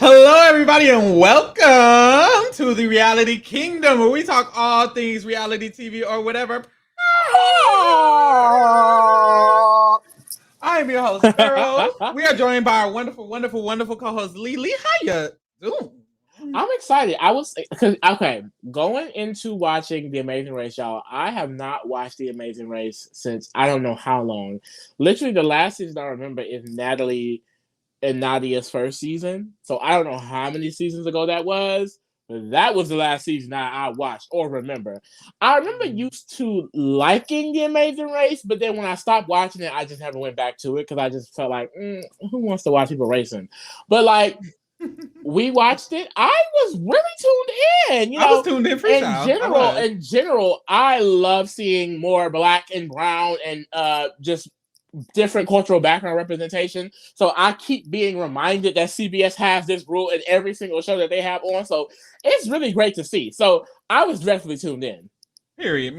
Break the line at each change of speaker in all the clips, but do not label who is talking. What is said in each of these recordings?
Hello, everybody, and welcome to the Reality Kingdom, where we talk all things reality TV or whatever. I am your host, Earl. We are joined by our wonderful, wonderful, wonderful co-host, Lee. How you doing?
I'm excited. I was cause, okay. Going into watching The Amazing Race, y'all. I have not watched The Amazing Race since I don't know how long. Literally, the last season I remember is Natalie and Nadia's first season. So I don't know how many seasons ago that was, but that was the last season I watched or remember. I remember used to liking The Amazing Race, but then when I stopped watching it, I just never went back to it because I just felt like, who wants to watch people racing? But like. We watched it. I was really tuned in.
I was tuned in for sure.
In general, I love seeing more black and brown and just different cultural background representation. So I keep being reminded that CBS has this rule in every single show that they have on. So it's really great to see. So I was definitely tuned in.
Period.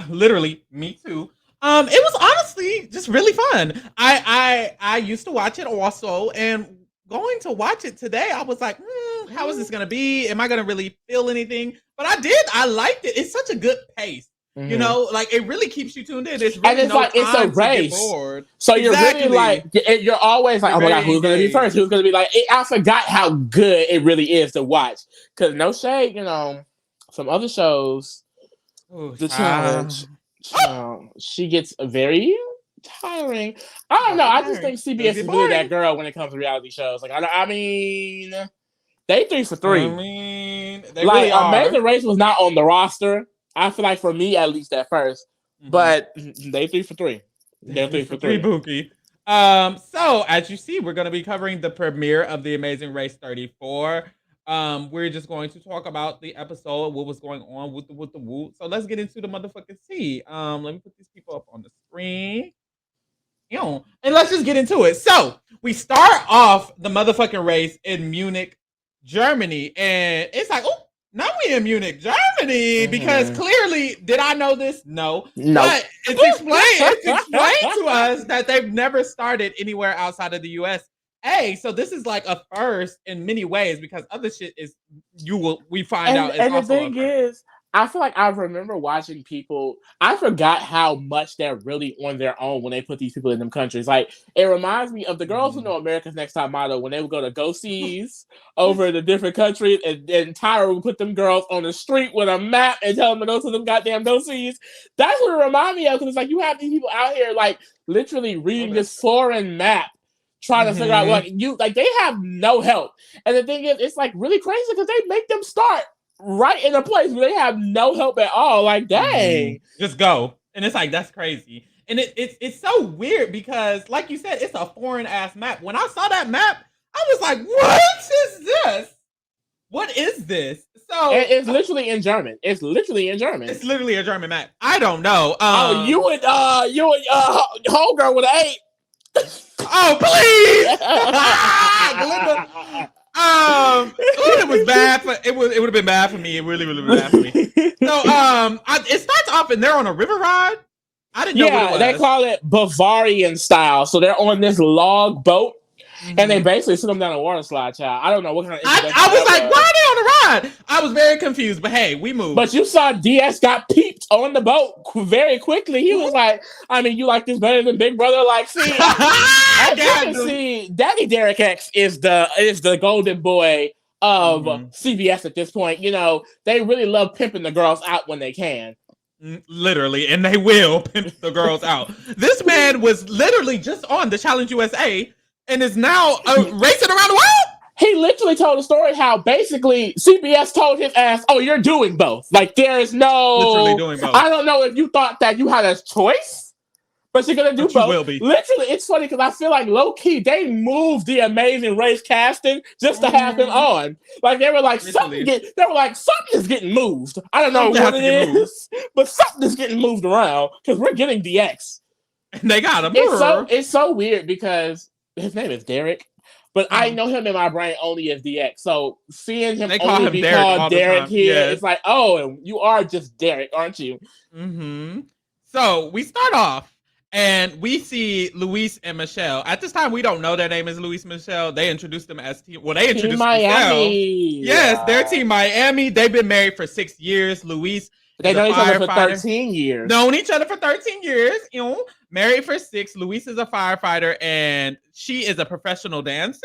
Literally, me too. It was honestly just really fun. I used to watch it also, and going to watch it today, I was like, how is this going to be? Am I going to really feel anything? But I did. I liked it. It's such a good pace. Mm-hmm. You know, like it really keeps you tuned in. It's really
and it's
no
like it's a race. So you're really like you're always like, oh my god, who's going to be first? Who's going to be like? I forgot how good it really is to watch. Because no shade, you know, some other shows, the challenge, she gets very tiring. I don't know. I just think CBS is really that girl when it comes to reality shows. Like, I mean, they 3 for 3.
I mean, they
like
really are.
Amazing Race was not on the roster. I feel like for me, at least at 1st, but they 3 for 3. They're 3 for 3.
Bookie. So as you see, we're going to be covering the premiere of The Amazing Race 34. We're just going to talk about the episode, what was going on with the woo. So let's get into the motherfucking tea. Let me put these people up on the screen. And let's just get into it. So we start off the motherfucking race in Munich, Germany, and it's like, oh, now we in Munich, Germany, because clearly, did I know this? No. But it's explained to us that they've never started anywhere outside of the US. So this is like a first in many ways because other shit is we find out.
And the thing is, I feel like I remember watching people. I forgot how much they're really on their own when they put these people in them countries. Like it reminds me of the girls who know America's Next Top Model when they would go to go-sees over the different countries, and Tyra would put them girls on the street with a map and tell them to go to them goddamn go-sees. That's what it reminded me of because it's like you have these people out here like literally reading this foreign map. Trying to figure out what they have no help. And the thing is, it's like really crazy because they make them start right in a place where they have no help at all. Like, dang.
Just go. And it's like, that's crazy. And it's so weird because, like you said, it's a foreign ass map. When I saw that map, I was like, what is this? What is this? So
it's literally in German. It's literally a
German map. I don't know.
You and homegirl with an 8.
Oh, please! It was bad for it would have been bad for me. It really would have been bad for me. So it starts off and they're on a river ride. I didn't know what it was.
They call it Bavarian style. So they're on this log boat. And they basically sit them down a water slide, child. I don't know what kind of.
I was like, why are they on the ride? I was very confused, but hey, we moved.
But you saw DS got peeped on the boat very quickly. He was like, I mean, you like this better than Big Brother? Like, see, as you can see, Daddy Derek X is the golden boy of CBS at this point. You know, they really love pimping the girls out when they can.
Literally, and they will pimp the girls out. This man was literally just on the Challenge USA. And is now racing around the world.
He literally told a story how basically CBS told his ass, "Oh, you're doing both. Like there is no
literally doing both.
I don't know if you thought that you had a choice, but you're gonna do both."
You will be.
Literally, it's funny because I feel like low key they moved the Amazing Race casting just to have him on. Like they were like something is getting moved. I don't know what it is, but something is getting moved around because we're getting DX.
And they got him.
It's so weird because his name is Derek, but I know him in my brain only as DX. So seeing him only be called Derek here, it's like, oh, you are just Derek, aren't you?
So we start off, And we see Luis and Michelle. At this time, we don't know their name is Luis and Michelle. They introduced them as team. Well, they
Team
introduced themselves.
Miami.
Yes, they're Team Miami. They've been married for 6 years. Luis
They
is
know
a
each other for
firefighter.
13 years.
Known each other for 13 years. You know, married for 6. Luis is a firefighter, and she is a professional dancer.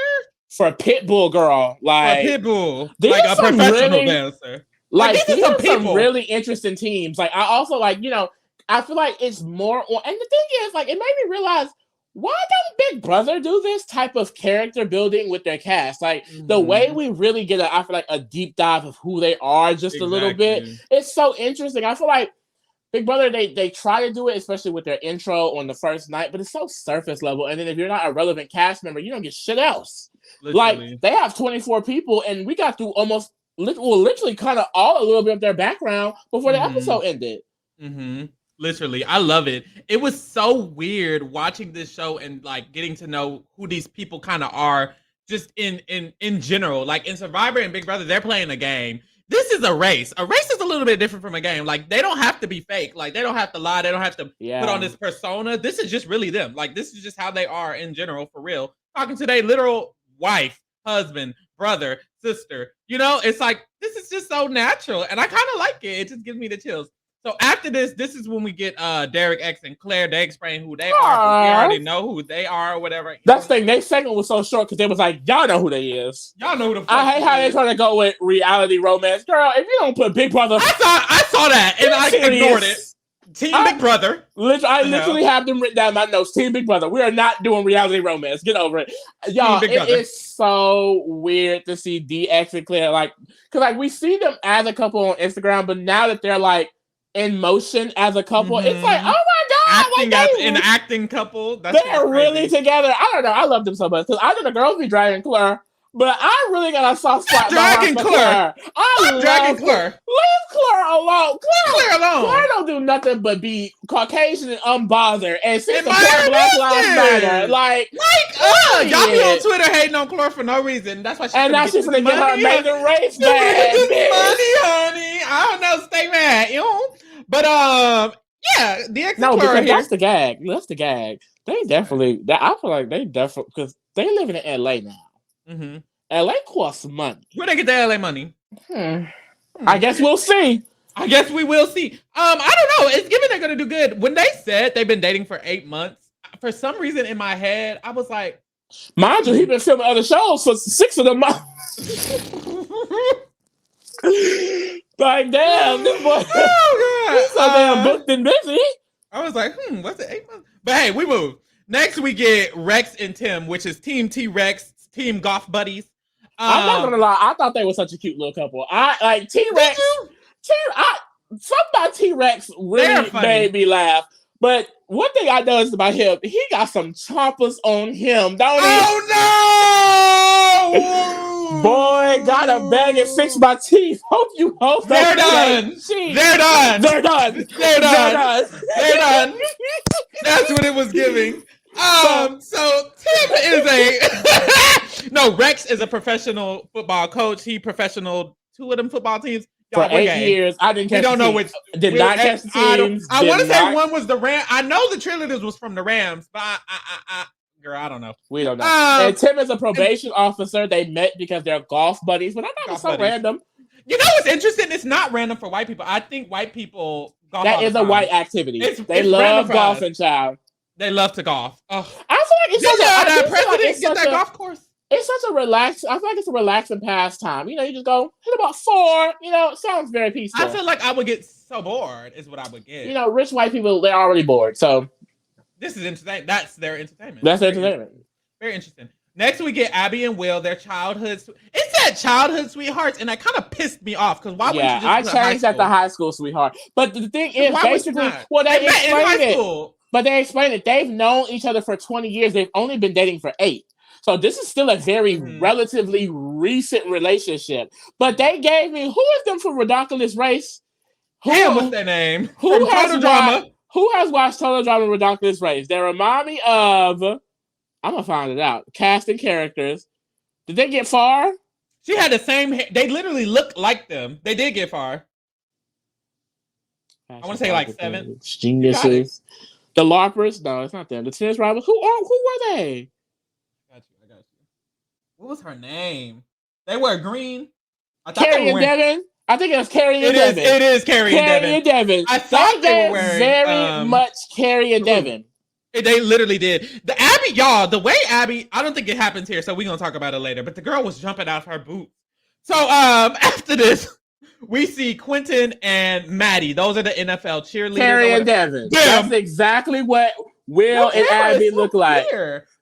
For a pit bull girl, like
a pit bull,
these
like
are
a
some
professional
really-
dancer.
Like
these
these
are
are
some
some
people.
really interesting teams. Like I also like, you know, I feel like it's more on, and the thing is, like, it made me realize, why don't Big Brother do this type of character building with their cast? Like the way we really get I feel like a deep dive of who they are just a little bit. It's so interesting. I feel like Big Brother, they try to do it, especially with their intro on the first night, but it's so surface level. And then if you're not a relevant cast member, you don't get shit else.
Literally.
Like they have 24 people, and we got through almost literally kind of all a little bit of their background before the episode ended.
Literally, I love it. It was so weird watching this show and like getting to know who these people kind of are, just in general. Like in Survivor and Big Brother, they're playing a game. This is a race. A race is a little bit different from a game. Like they don't have to be fake. Like they don't have to lie. They don't have to put on this persona. This is just really them. Like this is just how they are in general, for real. Talking to their literal wife, husband, brother, sister. You know, it's like this is just so natural, and I kind of like it. It just gives me the chills. So after this is when we get Derek X and Claire. They explain who they are. We already know who they are or whatever.
That's the thing. Their segment was so short because they was like, y'all know who they is.
Y'all know who the fuck
I hate how they trying to go with reality romance. Girl, if you don't put Big Brother...
I saw that and I ignored it. Team Big Brother.
I literally have them written down in my notes. Team Big Brother. We are not doing reality romance. Get over it. Y'all, it is so weird to see DX and Claire. Like, because like we see them as a couple on Instagram, but now that they're like in motion as a couple, it's like, oh my god,
an acting couple.
They're really together. I don't know. I love them so much because I know the girls be dragging Claire, but I really got a soft spot.
Dragging Claire. I'm dragging Claire.
Leave Claire alone.
Claire alone.
Claire don't do nothing but be Caucasian and unbothered and sit the Black Lives Matter. Like
y'all be on Twitter hating on Claire for no reason. That's why she's
and now she's gonna get her amazing race back.
Money, honey. I don't know. Stay mad, you know. But yeah, DX
no,
because
that's the gag. That's the gag. They definitely. I feel like they definitely because they living in LA now. LA costs money.
Where they get the LA money?
I guess we'll see.
I guess we will see. I don't know. It's given they're gonna do good. When they said they've been dating for 8 months, for some reason in my head, I was like,
mind you, he's been filming other shows for 6 of them months. Like, damn, this boy. He's so damn booked and busy.
I was like, what's it, 8 months? But hey, we move. Next, we get Rex and Tim, which is Team T-Rex, Team Golf Buddies.
I'm not gonna lie, I thought they were such a cute little couple. I like T-Rex. Something about T-Rex really made me laugh. But one thing I noticed about him, he got some choppers on him, don't he?
Oh no!
Boy, got a bag and fixed my teeth. Hope you hope
they're done. They're done.
They're done.
They're done. They're done. That's what it was giving. So Tim is a no. Rex is a professional football coach. He professional 2 of them football teams.
For 8 years, I didn't catch.
We don't know which.
Did not catch the teams.
I want to say one was the Rams. I know the cheerleaders was from the Rams, but girl, I don't know.
We don't know. And Tim is a probation officer. They met because they're golf buddies, but I thought it was so random.
You know what's interesting? It's not random for white people. I think white people golf. That
is a white activity. They love golfing, child.
They love to golf. Oh.
I feel like it's
get that golf course.
It's such a relax. I feel like it's a relaxing pastime. You know, you just go hit about 4. You know, it sounds very peaceful.
I feel like I would get so bored. Is what I would get.
You know, rich white people, they're already bored. So
this is interesting. That's their entertainment.
That's their entertainment.
Very interesting. Next, we get Abby and Will. Their childhood. It said childhood sweethearts, and that kind of pissed me off because why would you just
I changed that to high school sweetheart. But the thing is, basically, well, they explained it. But they explained it. They've known each other for 20 years. They've only been dating for 8. So this is still a very relatively recent relationship. But they gave me, who is them from Redonkulous Race?
What's their name?
Who has watched Total Drama Redonkulous Race? They remind me of, I'm going to find it out, cast and characters. Did they get far?
She had the same hair. They literally look like them. They did get far. I want to say like 7.
Geniuses. The LARPers? No, it's not them. The tennis rivals? Who were they?
I got you. What was her name? They wear green. I thought they
Carrie
were
and
wearing.
Devin? I think it was Carrie and
It is.
Devin.
It is Carrie and
Carrie
Devin.
and Devin.
I
They
thought they were
gave
wearing.
very much Carrie and
blue.
Devin.
They literally did. The Abby, y'all, the way Abby, I don't think it happens here, so we're gonna talk about it later. But the girl was jumping out of her boots. So after this, we see Quentin and Maddie. Those are the NFL cheerleaders.
Carrie and Devin.
Damn.
That's exactly what Will and Abby look like.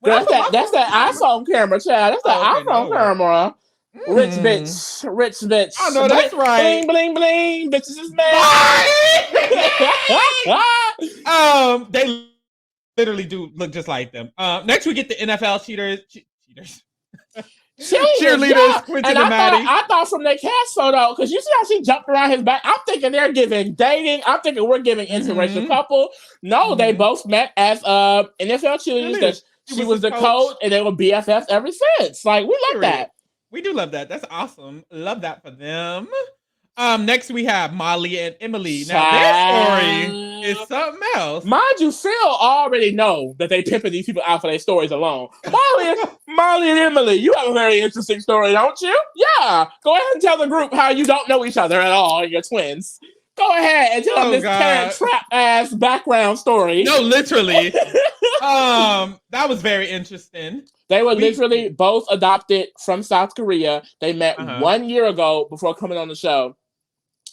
That's that iPhone camera, child. That's that iPhone camera. Rich bitch.
I know that's right.
Bling, bling, bitches is mad.
They literally do look just like them. Next, we get the NFL cheaters. Cheerleaders,
yeah.
Quentin and Maddie.
I thought from their cast photo, because you see how she jumped around his back. I'm thinking they're giving dating. I'm thinking we're giving interracial couple. No, they both met as NFL cheerleaders. She was the coach, and they were BFFs ever since. Like, we love that.
We do love that. That's awesome. Love that for them. Next we have Molly and Emily. Now their story is something else.
Mind you, Phil already know that they pimping these people out for their stories alone. Molly and Emily, you have a very interesting story, don't you? Yeah. Go ahead and tell the group how you don't know each other at all and you're twins. Go ahead and tell them this Parent Trap ass background story.
No, literally. That was very interesting.
They were literally both adopted from South Korea. They met 1 year ago before coming on the show.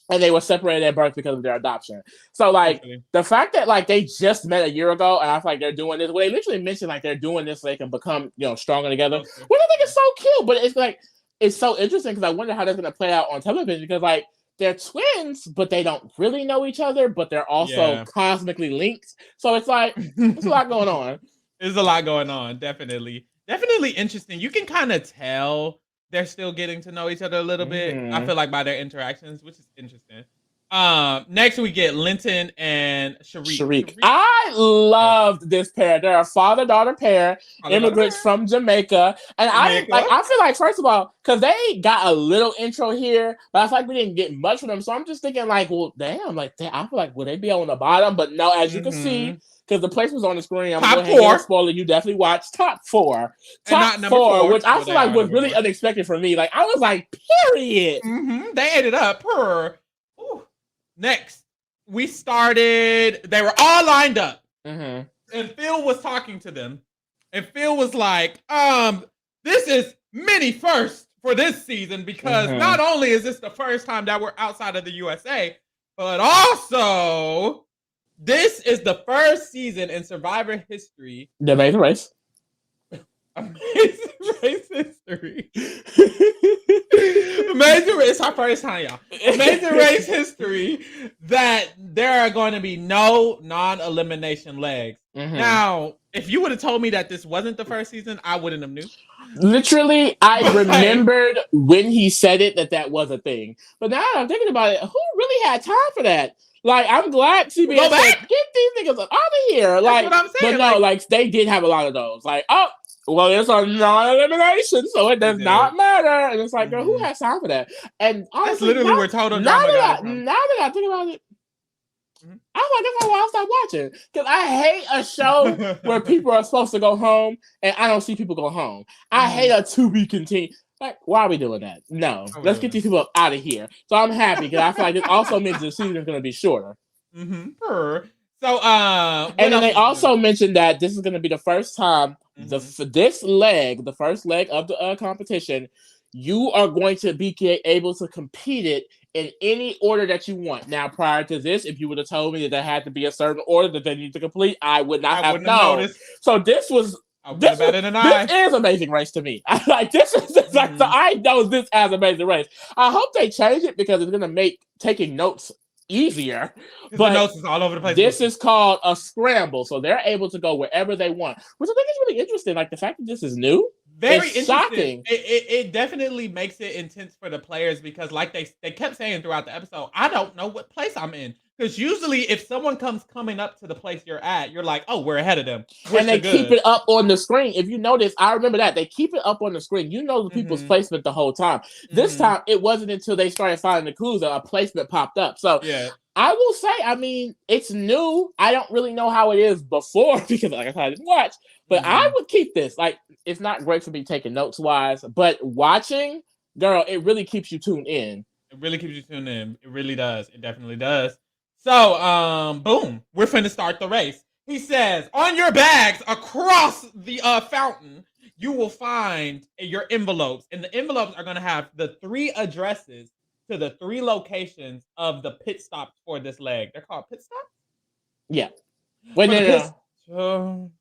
And they were separated at birth because of their adoption. So, like, the fact that, like, they just met a year ago, and I feel like they're doing this, well, they literally mentioned, like, they're doing this so they can become, stronger together. Which I think is so cute, but it's, like, it's so interesting because I wonder how that's going to play out on television because, like, they're twins, but they don't really know each other, but they're also cosmically linked. So it's like, there's a lot going on.
There's a lot going on, definitely. Definitely interesting. You can kind of tell they're still getting to know each other a little bit. I feel like by their interactions, which is interesting. Next we get Linton and Sharik.
I loved this pair. They're a father-daughter pair, immigrants from Jamaica. And I feel like, first of all, because they got a little intro here, but I feel like we didn't get much from them. So I'm just thinking like, well, damn, like I feel like, would they be on the bottom? But no, as you can see, because the place was on the screen, I'm going to go ahead and spoil it. You definitely watched top four. Top four, which I feel like was really unexpected for me. Like, I was like, period.
They ate it up. Next, we started, they were all lined up. And Phil was talking to them. And Phil was like, this is mini first for this season because not only is this the first time that we're outside of the USA, but also this is the first season in Survivor history.
The Amazing Race.
Amazing Race history. Amazing Race, our first time, y'all. Amazing Race history that there are going to be no non-elimination legs. Now, if you would have told me that this wasn't the first season, I wouldn't have knew.
Literally, I remembered when he said it that was a thing. But now that I'm thinking about it, who really had time for that? Like, I'm glad CBS said, get these niggas out of here. Like,
that's what I'm saying.
But no, like, they did have a lot of those. Like, oh, well, it's a non-elimination, so it does not matter. And it's like, girl, who has time for that? And honestly,
that's literally where total drama got
now that I think about it, I'm like, that's why I stopped watching. Because I hate a show where people are supposed to go home and I don't see people go home. I hate a to be continued. Like, why are we doing that? No, let's get these people up out of here. So I'm happy because I feel like this also means the season is going to be shorter.
So,
and then they also mentioned that this is going to be the first time the first leg of the competition, you are going to be able to compete it in any order that you want. Now, prior to this, if you would have told me that there had to be a certain order that they need to complete, I would not have known. So this was. This is Amazing Race to me. Like this is like so I know this as Amazing Race. I hope they change it because it's gonna make taking notes easier. But
the notes is all over the place.
This is called a scramble, so they're able to go wherever they want, which I think is really interesting. Like the fact that this is new,
very
interesting. Shocking.
It definitely makes it intense for the players because, like they kept saying throughout the episode, I don't know what place I'm in. Because usually, if someone coming up to the place you're at, you're like, "Oh, we're ahead of them. We're
And
so
they keep
good."
it up on the screen. If you notice, I remember that they keep it up on the screen. You know the people's
Mhm.
placement the whole time. This
Mhm.
time, it wasn't until they started finding the clues that a placement popped up. So
Yeah.
I will say, I mean, it's new. I don't really know how it is before because, like I said, I didn't watch. But I
Mhm.
would keep this. Like, it's not great for me taking notes wise, but watching, girl, it really keeps you tuned in.
It really keeps you tuned in. It really does. It definitely does. So, boom, we're finna start the race. He says, on your bags across the fountain, you will find your envelopes, and the envelopes are gonna have the 3 addresses to the 3 locations of the pit stops for this leg. They're called pit stops
Yeah. Wait,
for
no,
the
no,
pits.
no.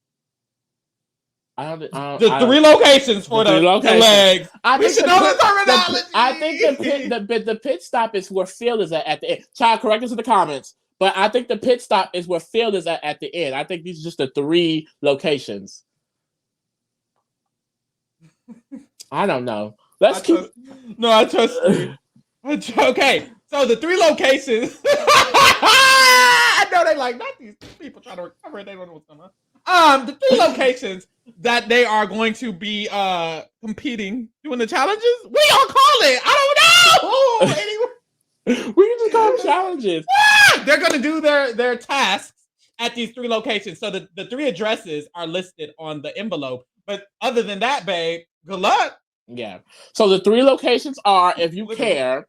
The 3 locations for
The three
the
locations.
legs.
I
We
think
should
the
know
pit.
this
I think the pit.
terminology.
The pit stop is where Phil is at the end. Child, correct us in the comments. But I think the pit stop is where Phil is at the end. I think these are just the 3 locations. I don't know.
I
Let's keep.
trust. No, I trust you. Okay, so the 3 locations. I know they like not these people trying to recover it. They don't know what's going on. The 3 locations that they are going to be competing doing the challenges. We all call it. I don't know. Anyway,
We can just call them challenges.
they're going to do their tasks at these 3 locations. So the 3 addresses are listed on the envelope. But other than that, babe, good luck.
Yeah. So the 3 locations are, if you
Literally.
care,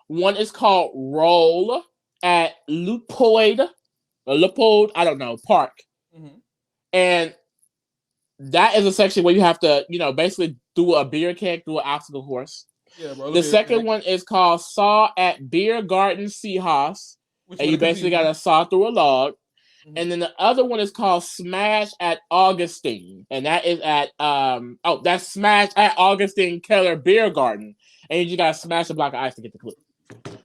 one is called Roll at Leupold, I don't know, Park.
Mm-hmm.
And that is a section where you have to, basically do a beer keg through an obstacle course.
Yeah, roll a
The
beer
second
keg.
one is called Saw at Beer Garden Seahorse.
Which
And
one
you
to compete
basically got
in?
to saw through a log.
Mm-hmm.
And then the other one is called Smash at Augustine. And that is at that's Smash at Augustine Keller Beer Garden. And you just gotta smash a block of ice to get the clue.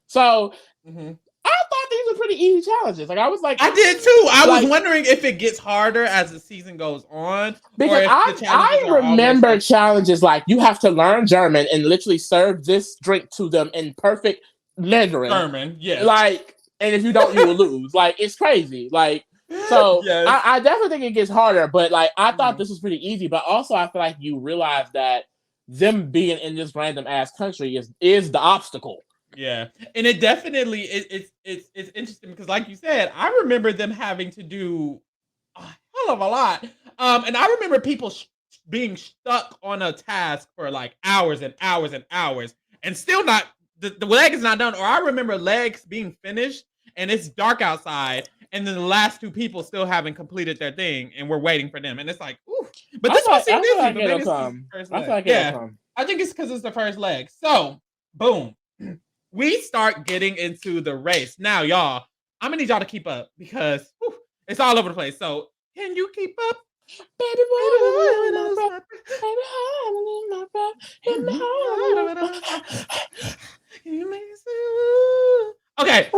So
Mm-hmm.
I thought these were pretty easy challenges. Like I was like,
I did too. I was
like
wondering if it gets harder as the season goes on, or
because
if the challenges
I
are always
remember
like
challenges like you have to learn German and literally serve this drink to them in perfect Mandarin.
German. Yes.
Like, and if you don't, you will lose. Like, it's crazy. Like, so
Yes.
I definitely think it gets harder, but like I thought
Mhm.
this was pretty easy. But also I feel like you realize that them being in this random ass country is the obstacle.
Yeah, and it definitely it's interesting because, like you said, I remember them having to do a hell of a lot. And I remember people being stuck on a task for like hours and hours and hours, and still not the leg is not done. Or I remember legs being finished, and it's dark outside, and then the last 2 people still haven't completed their thing, and we're waiting for them. And it's like, ooh, but this one
I
seemed
feel
easy.
like
But
it'll
maybe it's because it's
come.
the first
I feel
leg.
like it'll
Yeah,
come.
I think it's because it's the first leg. So, boom. We start getting into the race. Now, y'all, I'm gonna need y'all to keep up because whew, it's all over the place. So, can you keep up?
Baby,
Baby,
boy,
boy,
I
when I
lose
lose
my breath.
my breath.
Baby, I lose my breath. In my heart, I lose my breath.
You make me say, okay,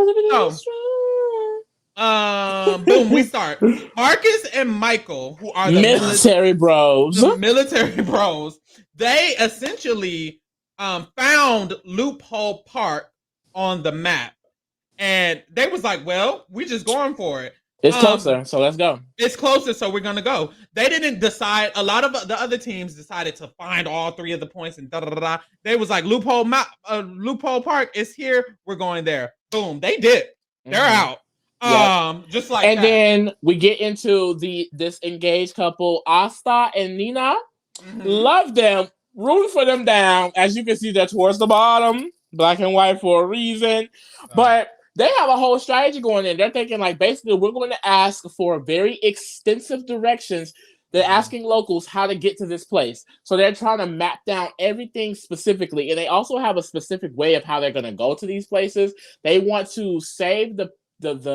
so boom, we start. Marcus and Michael, who are
Military bros.
the military bros, they essentially found Loophole Park on the map. And they was like, well, we just going for it.
It's closer, so let's go.
It's closer, so we're gonna go. They didn't decide. A lot of the other teams decided to find all 3 of the points and da da da. They was like Loophole Park is here. We're going there. Boom. They did. They're out.
Yep.
Just like
And
that.
then we get into this engaged couple, Asta and Nina.
Mhm.
Love them. Rooting for them down. As you can see, they're towards the bottom. Black and white for a reason. But they have a whole strategy going in. They're thinking, like, basically, we're going to ask for very extensive directions. They're asking locals how to get to this place. So they're trying to map down everything specifically. And they also have a specific way of how they're going to go to these places. They want to save the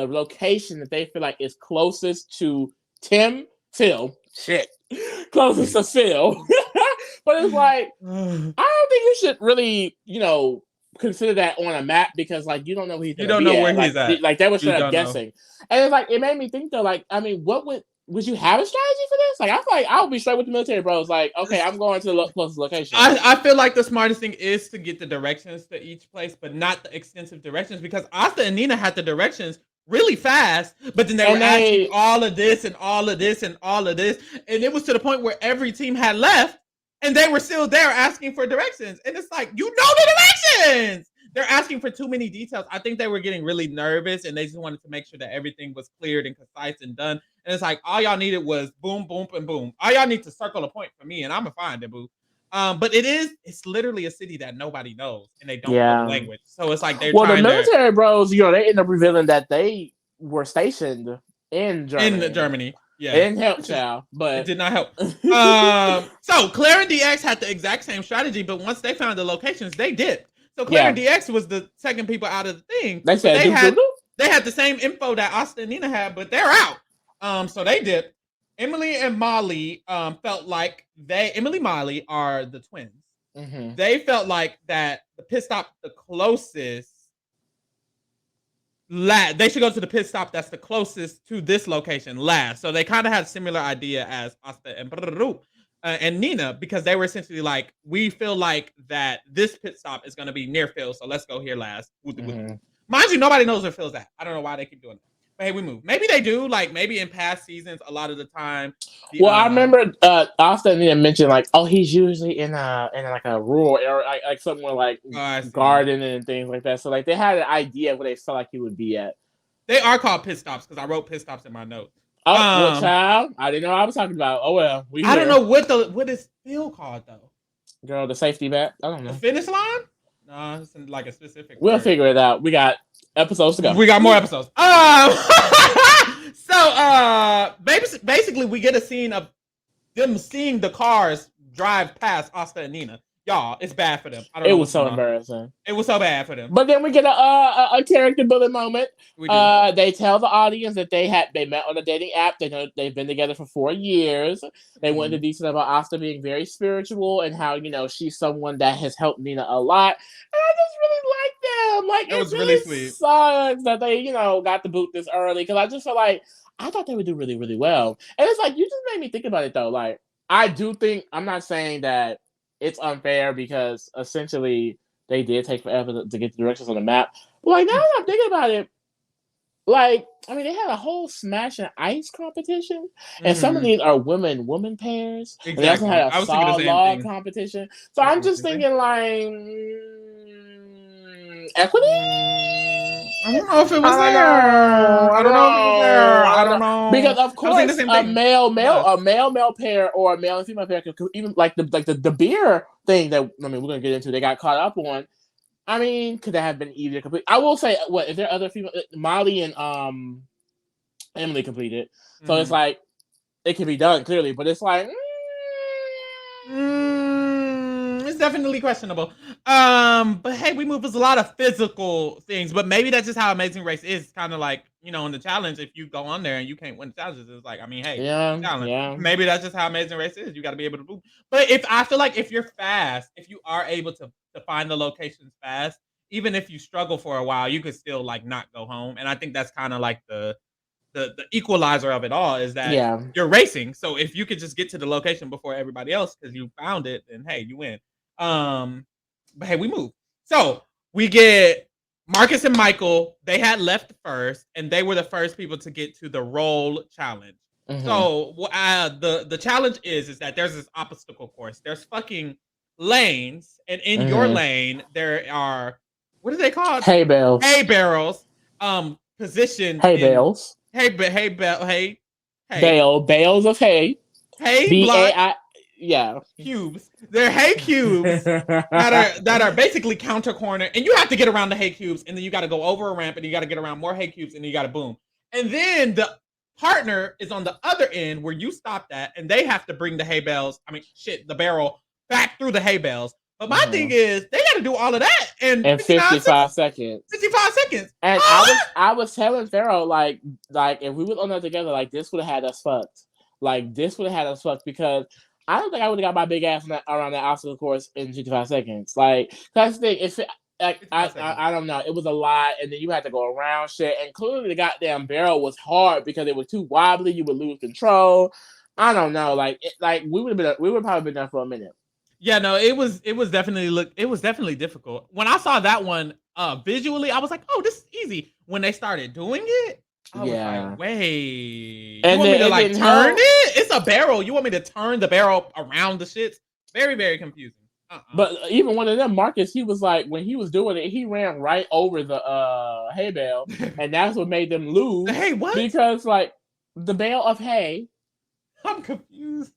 location that they feel like is closest to Phil. Closest to Phil. But it's like, I don't think you should really, consider that on a map because like you don't know where he's
You
gonna
don't
be
know
at.
where
Like,
he's at.
like they were
You
straight up
don't know.
guessing. And it's like it made me think though, like, I mean, what would you have a strategy for this? Like I feel like I would be straight with the military bros. Like, okay, I'm going to the closest location.
I feel like the smartest thing is to get the directions to each place, but not the extensive directions because Asta and Nina had the directions really fast, but then they were
And
asking
they
all of this and all of this and all of this. And it was to the point where every team had left and they were still there asking for directions. And it's like, you know the directions. They're asking for too many details. I think they were getting really nervous and they just wanted to make sure that everything was cleared and concise and done. And it's like all y'all needed was boom, boom, and boom. All y'all need to circle a point for me, and I'm gonna find it, boo. But it's literally a city that nobody knows and they don't know the
yeah.
language. So it's like they're
Well, the
trying to
military bros, they end up revealing that they were stationed in
in
Germany.
Germany.
It
Yeah.
didn't help,
Which is
child,
it
but
did not help. So Claire and DX had the exact same strategy, but once they found the locations, they dipped. So Claire and
yeah,
DX was the second people out of the thing,
they
but
said do do do.
they had the same info that Asta and Nina had, but they're out. So they dipped. Emily and Molly felt like Emily and Molly are the twins.
Mm-hmm.
They felt like that the pit stop the closest last. They should go to the pit stop that's the closest to this location last. So they kind of had a similar idea as Asta and Nina, because they were essentially like, we feel like that this pit stop is going to be near Phil, so let's go here last.
Mm-hmm.
Mind you, nobody knows where Phil's at. I don't know why they keep doing that. But hey, we move. Maybe they do. Like maybe in past seasons, a lot of the time.
Well, I remember Austin mentioned like, oh, he's usually in like a rural area, like somewhere like garden and things like that. So like they had an idea of where they felt like he would be at.
They are called pit stops because I wrote pit stops in my notes.
Oh, well, child, I didn't know what I was talking about. Oh well,
I don't know what is Phil called though.
Girl, the safety mat. I don't know.
The finish line? No, it's like a specific.
We'll figure it out. We got episodes to go.
We got more episodes. So basically we get a scene of them seeing the cars drive past Asta and Nina. Y'all, it's bad for them.
It was so embarrassing.
It was so bad for them.
But then we get a character building moment. They tell the audience that they met on a dating app. They've been together for 4 years. They went into detail about Asta being very spiritual and how she's someone that has helped Nina a lot. And I just really like them. Like it was really sweet. Sucks that they got the boot this early, because I just feel like I thought they would do really, really well. And it's like you just made me think about it though. Like I do think, I'm not saying that it's unfair because essentially they did take forever to get the directions on the map. But like now that I'm thinking about it, like they had a whole smash and ice competition, and some of these are woman pairs. Exactly. And they also had a saw log competition. So I'm just thinking like equity.
I don't know if it was there. I don't know if it was there. I don't know.
Because of course a male pair or a male and female pair could even like the beer thing that we're gonna get into, they got caught up on. Could that have been easier to complete? I will say, what if there are other female? Molly and Emily completed, so it's like it can be done clearly, but it's like
it's definitely questionable. But hey, we move with a lot of physical things, but maybe that's just how Amazing Race is. It's kind of like in the challenge, if you go on there and you can't win the challenges, it's like hey, challenge. Yeah. Maybe that's just how Amazing Race is. You got to be able to move. But I feel like if you're fast, if you are able to find the locations fast, even if you struggle for a while, you could still like not go home. And I think that's kind of like the equalizer of it all, is that you're racing. So if you could just get to the location before everybody else because you found it, then hey, you win. But hey, we move. So we get Marcus and Michael. They had left first, and they were the first people to get to the roll challenge. Mm-hmm. So the challenge is that there's this obstacle course. There's fucking lanes, and in your lane there are, what are they called?
Hay bales.
Hay barrels. Positioned.
Hay bales. Bales of hay.
Hay
B-A-I.
Yeah, cubes. They're hay cubes that are basically counter corner, and you have to get around the hay cubes, and then you got to go over a ramp, and you got to get around more hay cubes, and then you got to boom. And then the partner is on the other end where you stopped at, and they have to bring the hay bales. The barrel back through the hay bales. But my thing is, they got to do all of that in
55 seconds.
55 seconds.
And I was telling Pharaoh like if we were on that together, like this would have had us fucked. Like this would have had us fucked, because I don't think I would have got my big ass around that obstacle course in 55 seconds. Like that's the thing. If I don't know, it was a lot, and then you had to go around shit, and clearly the goddamn barrel was hard because it was too wobbly. You would lose control. I don't know. We would probably been there for a minute.
Yeah, no, it was definitely difficult. When I saw that one, visually, I was like, oh, this is easy. When they started doing it, I was like, wait, you want me to like turn it? It's a barrel. You want me to turn the barrel around the shits? Very, very confusing.
But even one of them, Marcus, he was like, when he was doing it, he ran right over the hay bale, and that's what made them lose.
Hey, what?
Because like the bale of hay.
I'm confused.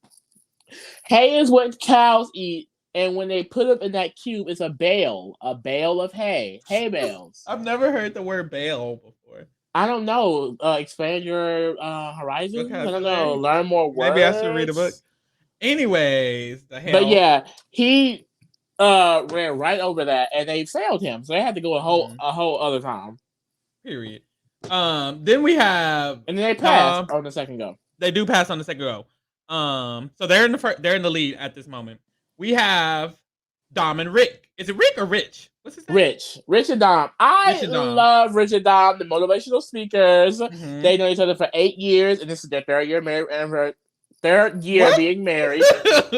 Hay is what cows eat, and when they put them in that cube, it's a bale of hay bales.
I've never heard the word bale before.
I don't know. Expand your horizons.
Okay,
I don't know. Learn more words.
Maybe I should read a book. Anyways, the hell.
But yeah, he ran right over that, and they failed him, so they had to go a whole other time.
Period. Then we have,
and then they passed on the second go.
They do pass on the second go. So they're in the lead at this moment. We have Dom and Rick. Is it Rick or Rich? What's his name?
Rich and Dom. I love Rich and Dom, the motivational speakers. Mm-hmm. They know each other for 8 years, and this is their third year married. Third year being married.
They're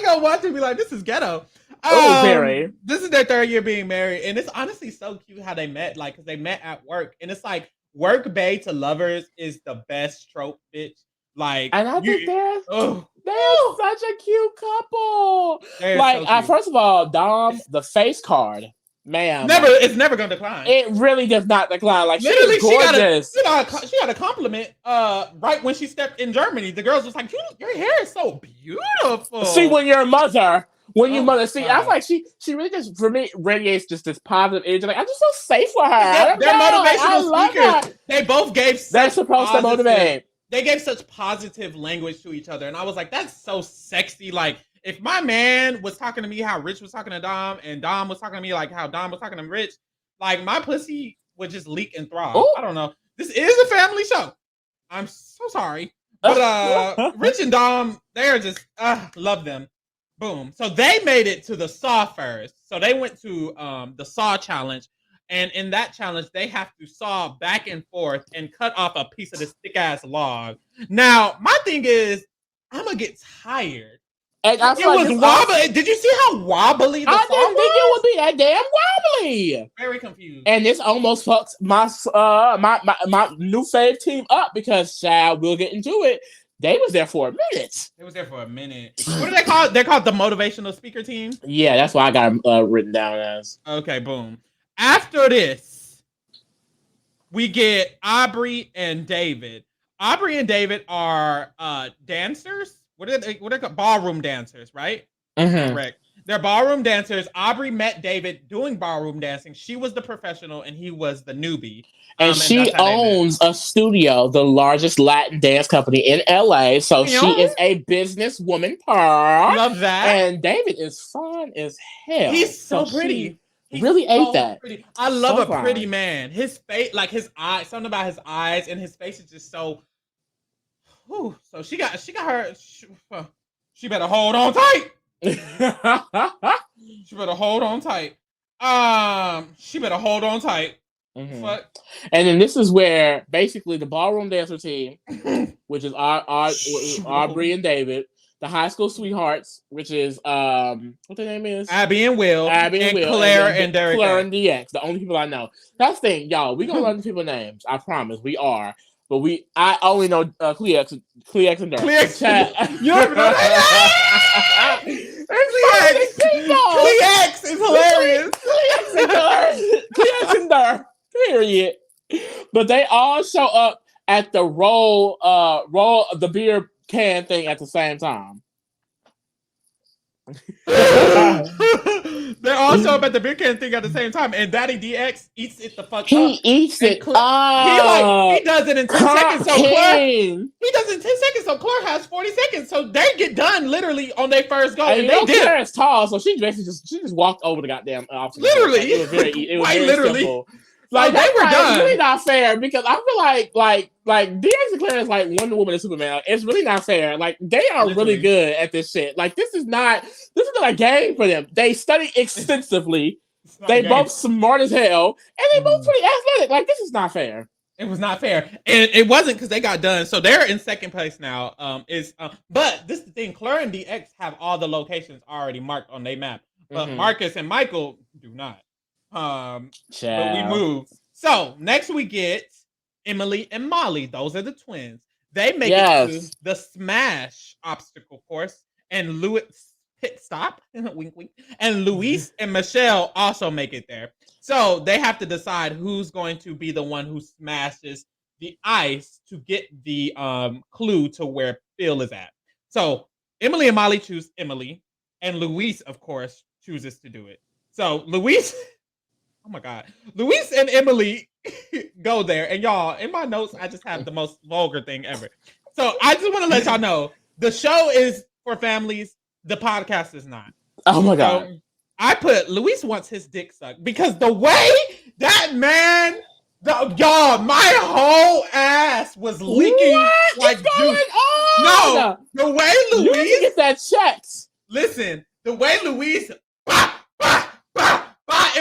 gonna watch and be like, "This is ghetto."
Very.
This is their third year being married, and it's honestly so cute how they met. Like, because they met at work, and it's like work bae to lovers is the best trope, bitch. Like,
and I think they're such a cute couple. Like, so first of all, Dom, the face card. Man,
it's never gonna decline.
It really does not decline. Like, literally, she's gorgeous.
She got a compliment right when she stepped in Germany. The girls was like, your hair is so beautiful.
See, when you're a mother, I was like, she really just, for me, radiates just this positive energy. Like, I'm just so safe for her.
They're motivational speakers. They both gave
They're supposed to motivate.
They gave such positive language to each other. And I was like, that's so sexy. Like, if my man was talking to me how Rich was talking to Dom, and Dom was talking to me like how Dom was talking to Rich, like, my pussy would just leak and throb. Ooh. I don't know. This is a family show. I'm so sorry. But Rich and Dom, they're just, love them. Boom. So they made it to the saw first. So they went to the saw challenge. And in that challenge, they have to saw back and forth and cut off a piece of this thick-ass log. Now, my thing is, I'm going to get tired.
And
it was wobbly. Did you see how wobbly the saw was?
I didn't think it would be that damn wobbly.
Very confused.
And this almost fucks my my new fave team up because, we'll get into it. They was there for a minute.
They was there for a minute. What are they called? They're called the motivational speaker team?
Yeah, that's what I got them written down as.
Okay, boom. After this, we get Aubrey and David. Aubrey and David are dancers. What are they called? Ballroom dancers, right?
Mm-hmm.
Correct. They're ballroom dancers. Aubrey met David doing ballroom dancing. She was the professional and he was the newbie.
And she owns a studio, the largest Latin dance company in LA. So she is a businesswoman, Pearl.
Love that.
And David is fun as hell.
He's so pretty.
He really ate that.
Pretty. I love a pretty man. His face, like his eyes, something about his eyes and his face is just so. Whew. So she got her. She better hold on tight. She better hold on tight. She better hold on tight.
Mm-hmm. And then this is where basically the ballroom dancer team, which is Aubrey and David, the high school sweethearts, which is what their name is,
Abby and Will, Claire and Derek,
Claire and DX, the only people I know. That's the thing, y'all. We gonna learn people's names. I promise, we are. But I only know Cleex and Derek.
Cleex, you don't even know that. Cleex is hilarious.
Cleex and Derek. Period. But they all show up at the roll of the beer can thing at the same time.
They all show up at the beer can thing at the same time, and Daddy DX eats it the fuck up.
He eats it.
He does it in 10 seconds. So he does it in 10 seconds. So Claire has 40 seconds. So they get done literally on their first go. And they did.
Claire is tall, so she just walked over the goddamn office.
Literally,
it was very
literally.
Simple.
Like, they were done.
It's really not fair because I feel like DX and Claire is like Wonder Woman and Superman. It's really not fair. Like, they are really good at this shit. Like, this is not a game for them. They study extensively. They both smart as hell, and they both pretty athletic. Like, this is not fair.
It was not fair, and it wasn't because they got done. So they're in second place now. But this is the thing: Claire and DX have all the locations already marked on their map, but Marcus and Michael do not. But we move. So next we get Emily and Molly. Those are the twins. They make it to the Smash obstacle course, and Louis pit stop. Wink, wink. And Luis and Michelle also make it there. So they have to decide who's going to be the one who smashes the ice to get the clue to where Phil is at. So Emily and Molly choose Emily, and Luis, of course, chooses to do it. So Luis, oh my God, Luis and Emily go there, and y'all, in my notes, I just have the most vulgar thing ever. So I just want to let y'all know the show is for families, the podcast is not.
Oh my God.
So, I put Luis wants his dick sucked because the way that man, y'all, my whole ass was leaking like juice. No, the way Luis
get that checks.
Listen, the way Luis and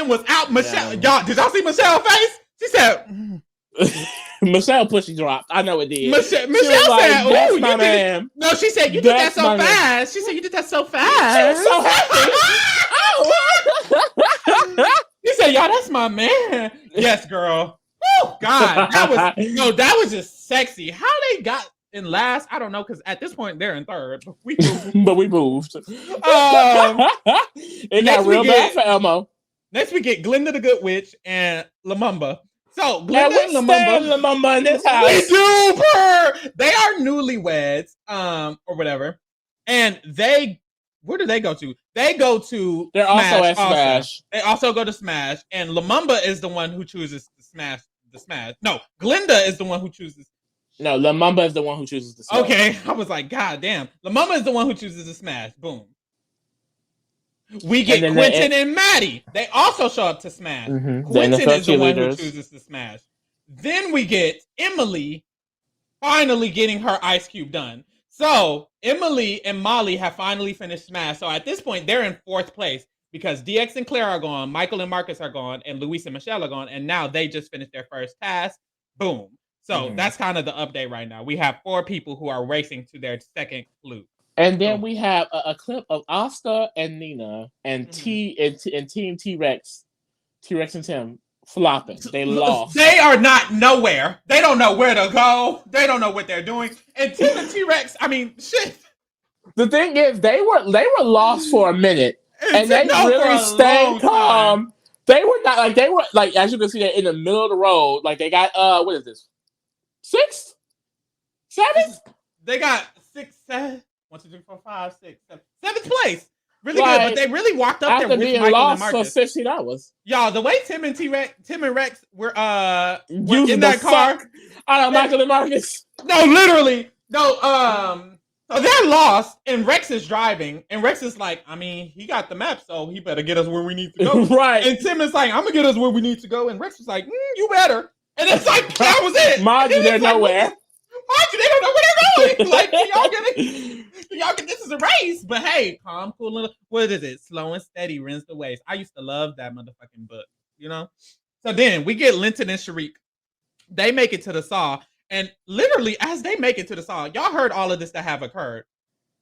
was out. Michelle, y'all, did y'all see Michelle's face? She said.
Michelle pushy dropped. I know it did.
Michelle said,
like,
"Ooh, you did." No, she said, "You did that so fast." She said, "You did that so fast."
She was so happy.
She said, "Y'all, that's my man." Yes, girl. Oh God, that was just sexy. How they got in last, I don't know, because at this point they're in third. But we moved.
It got real bad for Elmo.
Next, we get Glinda the Good Witch and Lumumba. So Glinda and
Lumumba in this house.
We do her. They are newlyweds, or whatever. And where do they go to? They go to.
They're Smash also at Smash.
They also go to Smash, and Lumumba is the one who chooses to smash the Smash. No, Glinda is the one who chooses.
No, Lumumba is the one who chooses to smash.
Okay, I was like, God damn. Lumumba is the one who chooses to smash. Boom. We get Quentin and Maddie. They also show up to smash. Quentin is the one who chooses to smash. Then we get Emily finally getting her ice cube done. So Emily and Molly have finally finished smash. So at this point, they're in fourth place because DX and Claire are gone, Michael and Marcus are gone, and Luis and Michelle are gone. And now they just finished their first task. Boom. So that's kind of the update right now. We have 4 people who are racing to their second clue.
And then we have a clip of Oscar and Nina and Team T-Rex and Tim flopping. They lost.
They are not nowhere. They don't know where to go. They don't know what they're doing. And Tim and T-Rex, I mean, shit.
The thing is, they were lost for a minute, and they really stayed calm. They were not as you can see, they're in the middle of the road. Like they got what is this? 6th? 7th?
They got 6, 7. 1, 2, 3, 4, 5, 6, 7. 7th place. Really good, but they really walked up there with Michael and Marcus.
For $50.
Y'all, the way Tim and Rex were in that car.
I know Michael and Marcus.
No, literally. No, so they're lost, and Rex is driving, and Rex is like, I mean, he got the map, so he better get us where we need to go.
Right.
And Tim is like, I'm gonna get us where we need to go, and Rex was like, you better. And it's like, that was it.
Mind you, they're nowhere.
Mind you, they don't know where they're going. Like, y'all get this is a race. But hey, calm, cool, what is it? Slow and steady wins the waves. I used to love that motherfucking book, you know? So then we get Linton and Sharik. They make it to the saw. And literally, as they make it to the saw, y'all heard all of this that have occurred.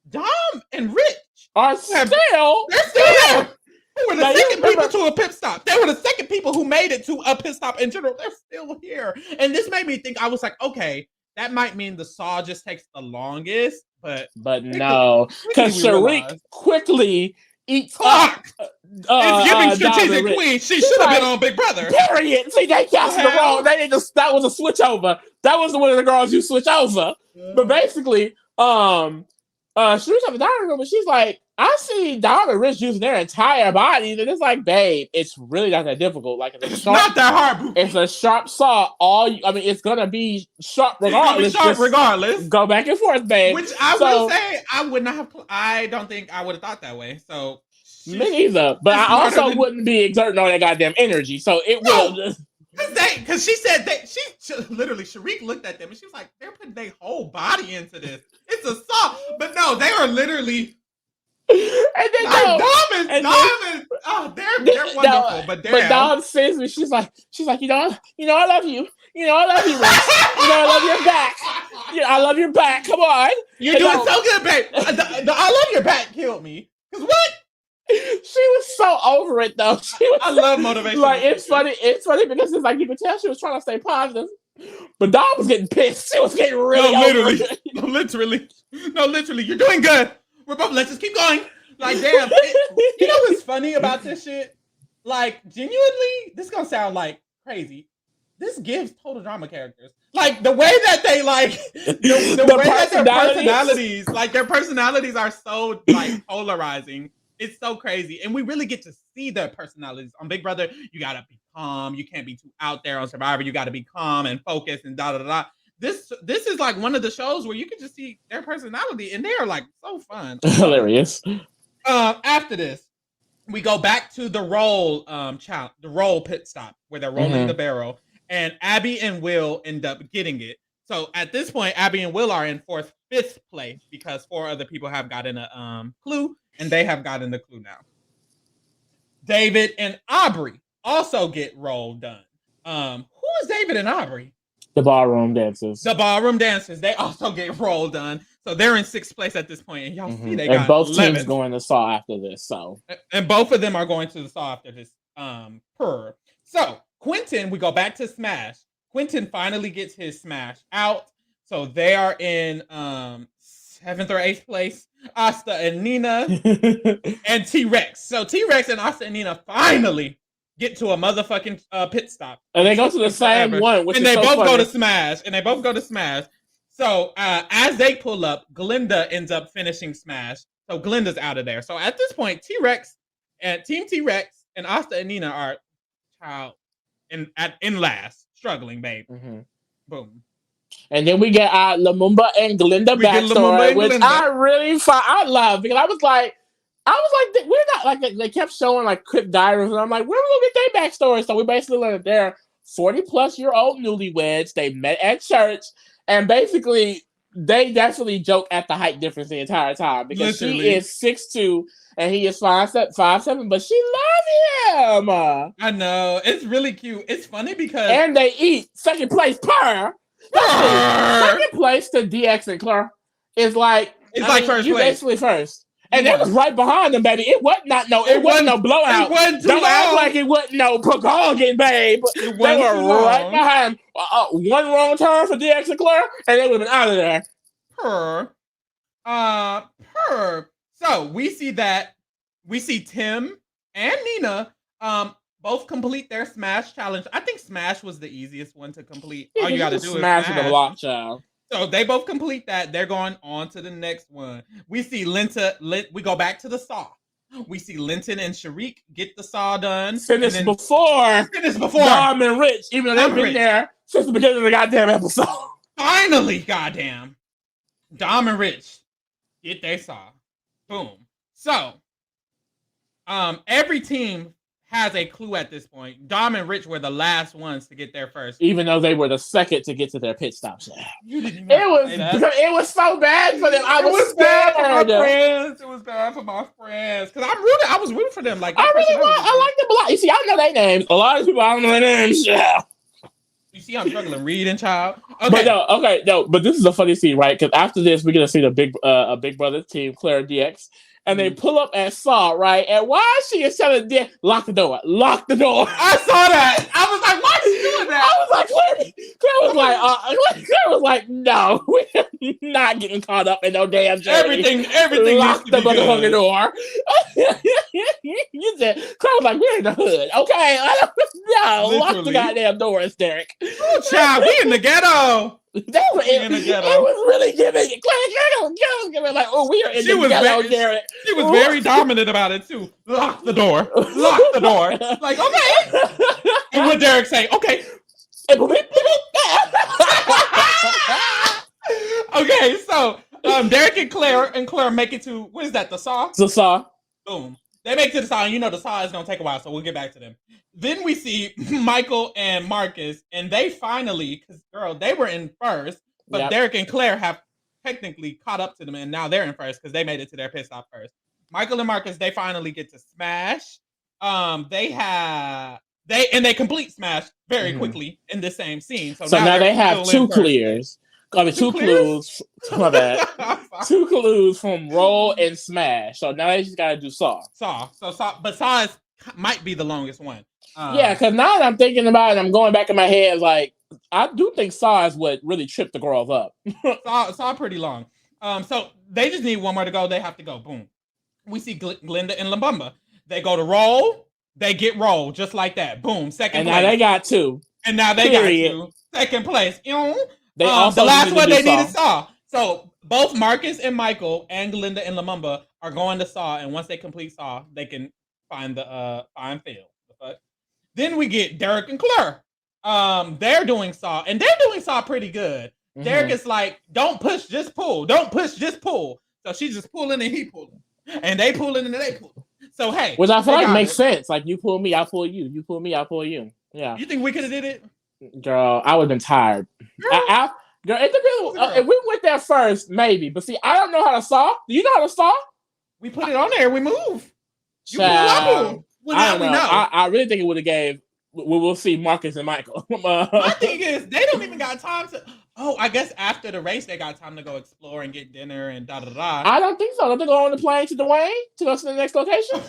Dom and Rich
are still
there. They were the second people to a pit stop. They were the second people who made it to a pit stop in general. They're still here. And this made me think, I was like, okay, that might mean the saw just takes the longest, but
no, because Sharik quickly eats
up. It's giving strategic queen. She should have been on Big Brother.
Period. See, they cast the wrong. That was a switch over. That was one of the girls you switch over. But basically, Sharik's at the dining room, and she's like, I see Dom and Rich using their entire bodies, and it's like, babe, it's really not that difficult. Like,
it's not that hard.
It's a sharp saw. It's gonna be sharp regardless. Go back and forth, babe.
Which I will say, I would not have. I don't think I would have thought that way. So
me neither. But I also wouldn't be exerting all that goddamn energy. So it will.
Because she said she literally, Sharik looked at them and she was like, they're putting their whole body into this. It's a saw. But no, they are literally.
And then
Dom is they're wonderful, but
Dom says me, she's like, you know, I love you. You know, I love you, Rex. You know, I love your back. I love your back. Come on.
You're doing so good, babe. The I love your back killed me. Cause what?
She was so over it though.
I love motivation.
Like it's funny because it's like you could tell she was trying to stay positive. But Dom was getting pissed. She was getting really over it.
literally. You're doing good. We're both. Let's just keep going. Like, damn. You know what's funny about this shit? Like, genuinely, this is gonna sound like crazy. This gives total drama characters. Like the way that they the way that their personalities are so like polarizing. It's so crazy, and we really get to see their personalities on Big Brother. You gotta be calm. You can't be too out there on Survivor. You gotta be calm and focused and da da da. This is like one of the shows where you can just see their personality, and they are like so fun,
hilarious.
After this, we go back to the roll the roll pit stop where they're rolling the barrel, and Abby and Will end up getting it. So at this point, Abby and Will are in fifth place because 4 other people have gotten a clue. And they have gotten the clue now. David and Aubrey also get roll done. Who is David and Aubrey?
The ballroom dancers.
They also get roll done. So they're in 6th place at this point. And y'all see they got
both
11th.
teams going to Saw after this. So
and both of them are going to the Saw after this. So Quentin, we go back to Smash. Quentin finally gets his Smash out. So they are in 7th or 8th place. Asta and Nina and T-Rex. So T-Rex and Asta and Nina finally get to a motherfucking pit stop.
And they go to the same one.
And they both go to Smash. So as they pull up, Glinda ends up finishing Smash. So Glinda's out of there. So at this point, T-Rex and Team T-Rex and Asta and Nina are in last, struggling, babe. Boom.
And then we get Lumumba and Glinda backstory, which I really I love because I was like, we're not like they kept showing like quick diaries, and I'm like, where are we gonna get their backstory? So we basically learned they're 40-plus-year-old newlyweds. They met at church, and basically they definitely joke at the height difference the entire time because she is 6'2" and he is 5'7", but she loves him.
I know, it's really cute. It's funny because
they eat second place per. Second place to DX and Claire is like first place. Basically first, and that was right behind them, baby. It wasn't no blowout. Don't act like it wasn't no Pagong, babe. They were right behind. One wrong turn for DX and Claire, and they would have been out of
there. So we see Tim and Nina both complete their Smash challenge. I think Smash was the easiest one to complete. All you got to do is Smash
the block, child.
So they both complete that. They're going on to the next one. We see we go back to the Saw. We see Linton and Sharik get the Saw done.
Finished before Dom and Rich, even though they've been there since the beginning of the goddamn episode.
Finally, goddamn. Dom and Rich get their Saw. Boom. So, every team has a clue at this point. Dom and Rich were the last ones to get there first,
even though they were the second to get to their pit stops.
It
was so bad for them.
It was bad for my friends because I was rooting for them. Like I
like them a lot. You see, I know their names. A lot of people I don't know their names. Yeah.
You see, I'm struggling reading, child.
Okay. But this is a funny scene, right? Because after this, we're gonna see the Big Brother team, Claire DX. And they pull up and Saw, right? And while she is telling them, lock the door.
I saw that. I was like, why are you doing that?
I was like, Claire was like, no, we're not getting caught up in no damn journey.
Everything
lock the motherfucking door. You said, Claire was like, we're in the hood, okay? Lock the goddamn doors, Derek.
Oh, child, we in the ghetto.
It was really giving Claire like, oh, we are in the ghetto, Derek.
She was very dominant about it too. Lock the door. Like, okay. And what Derek say? Okay. Okay, so Derek and Claire make it to, what is that, the Saw?
The Saw.
Boom. They make it to the Saw, and you know the Saw is going to take a while, so we'll get back to them. Then we see Michael and Marcus, and they finally, because, girl, they were in first, but Derek and Claire have technically caught up to them, and now they're in first because they made it to their pit stop first. Michael and Marcus, they finally get to Smash. They They complete smash very quickly in the same scene. So
now
they're
they have
still in
two
first
clears. I mean,
Two
two
clears?
clues. My bad. Two clues from roll and smash. So now they just gotta do saw.
But Saw might be the longest one.
Yeah, because now that I'm thinking about it, I'm going back in my head. Like, I do think Saw is what really tripped the girls up.
Saw pretty long. So they just need one more to go. They have to go. Boom. We see Glinda and Lambumba. They go to roll. They get roll just like that. Boom. Second
and
place.
Now they got two.
And now they
Period.
got two. Second place.
They also
the last one they
Saw.
needed Saw. So both Marcus and Michael and Glinda and Lamumba are going to Saw, and once they complete Saw, they can find the find Phil. Then we get Derek and Claire. They're doing Saw, and they're doing Saw pretty good. Mm-hmm. Derek is like, don't push, just pull. Don't push, just pull. So she's just pulling and he pulling. And they pulling and they pulling. So hey.
Which I feel like makes sense. Like, you pull me, I pull you. You pull me, I pull you. Yeah.
You think we could have did it?
Girl, I would have been tired. Girl, if we went there first, maybe. But see, I don't know how to saw. Do you know how to saw?
We put it on there. We move.
You pull, I pull. Well, I don't know. I really think it would have gave. We'll see Marcus and Michael.
My thing is, they don't even got time to. Oh, I guess after the race, they got time to go explore and get dinner and da da da.
I don't think so. Don't they go on the plane to Dwayne to go to the next location?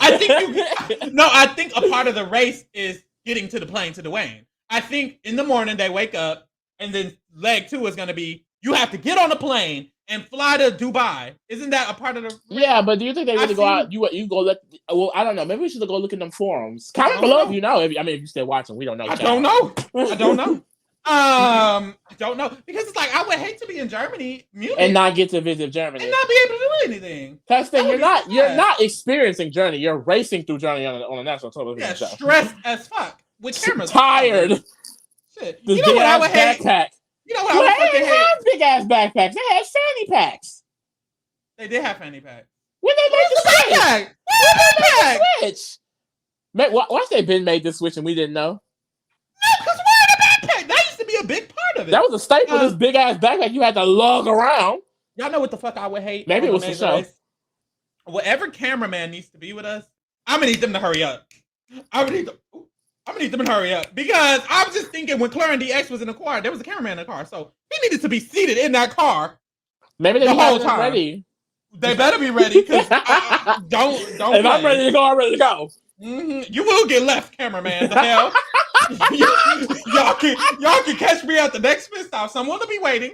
I think a part of the race is getting to the plane to Dwayne. I think in the morning they wake up, and then leg 2 is going to be you have to get on a plane and fly to Dubai. Isn't that a part of the race?
Yeah, but do you think they really go out? You go look. Well, I don't know. Maybe we should go look in them forums. Comment below if you know. If you're still watching, we don't know.
I don't know. I don't know because it's like I would hate to be in Germany, Munich,
and not get to visit Germany
and not be able to do anything.
That's the thing. You're not experiencing Journey. You're racing through Journey on a national television show.
Stressed as fuck with cameras.
Tired.
Shit. You know what I would hate?
Backpack.
You know what I would fucking hate?
Big ass backpacks. They had fanny packs.
They did have fanny packs.
When they made the switch. Watch they been made this switch and we didn't know.
No, because where the backpack? That used to be a big part of it.
That was a staple. This big ass backpack you had to lug around.
Y'all know what the fuck I would hate?
Maybe it was the show.
Whatever cameraman needs to be with us, I'm gonna need them to hurry up. I'm gonna need them to hurry up because I was just thinking when Claire and DX was in the car, there was a cameraman in the car, so he needed to be seated in that car.
Maybe the whole time. Ready.
They better be ready because don't.
If I'm ready to go, I'm ready to go.
Mm-hmm. You will get left, cameraman. The hell. y'all can catch me at the next pit stop. Someone will be waiting.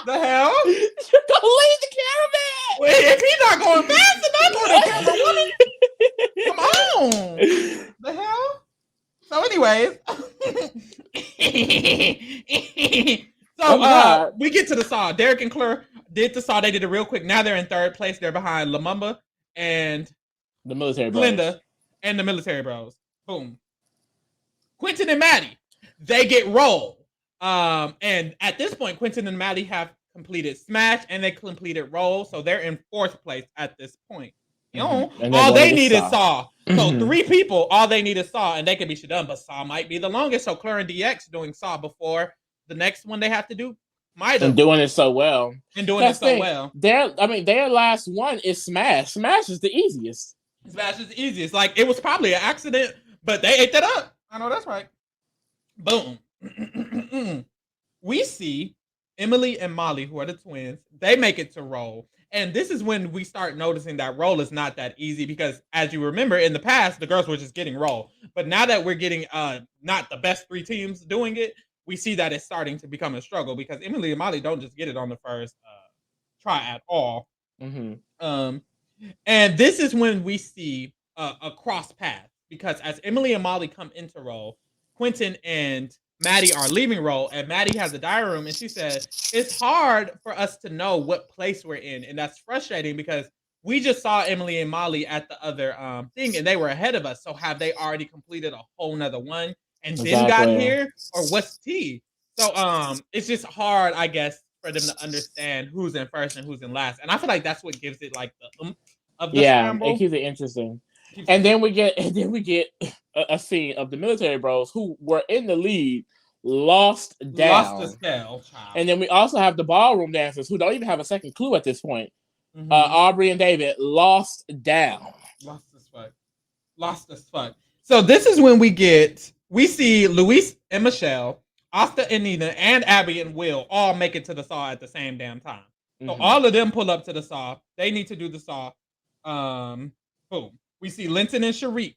The hell?
You're gonna leave the cameraman.
Wait, if he's not going fast enough on the camera, come on. The hell? So, anyways. We get to the Saw. Derek and Claire did the Saw. They did it real quick. Now they're in third place. They're behind Lamumba and
the military bros.
Glinda and the military bros. Boom. Quentin and Maddie, they get roll. And at this point, Quentin and Maddie have completed Smash and they completed roll. So they're in fourth place at this point. You know, all they need is Saw. So 3 people, all they need is Saw, and they can be done. But Saw might be the longest. So Claire and DX doing Saw before the next one they have to do.
And doing it so well. Their last one is Smash. Smash is the easiest.
Smash is the easiest. Like, it was probably an accident, but they ate that up. I know that's right. Boom. We see Emily and Molly, who are the twins, they make it to roll. And this is when we start noticing that roll is not that easy because, as you remember, in the past, the girls were just getting roll. But now that we're getting not the best 3 teams doing it, we see that it's starting to become a struggle because Emily and Molly don't just get it on the first try at all. And this is when we see a cross path because as Emily and Molly come into roll, Quentin and Maddie are leaving roll, and Maddie has a diary room, and she said, it's hard for us to know what place we're in, and that's frustrating because we just saw Emily and Molly at the other thing, and they were ahead of us, so have they already completed a whole nother one and then got here, or what's T? So it's just hard, I guess, for them to understand who's in first and who's in last, and I feel like that's what gives it like the of the scramble.
It keeps it interesting. And then we get a scene of the military bros who were in the lead lost down. And then we also have the ballroom dancers who don't even have a second clue at this point. Aubrey and David lost down.
Lost as fuck. So this is when we see Luis and Michelle, Asta and Nina, and Abby and Will all make it to the saw at the same damn time. So all of them pull up to the saw. They need to do the saw. Boom. We see Linton and Sharik.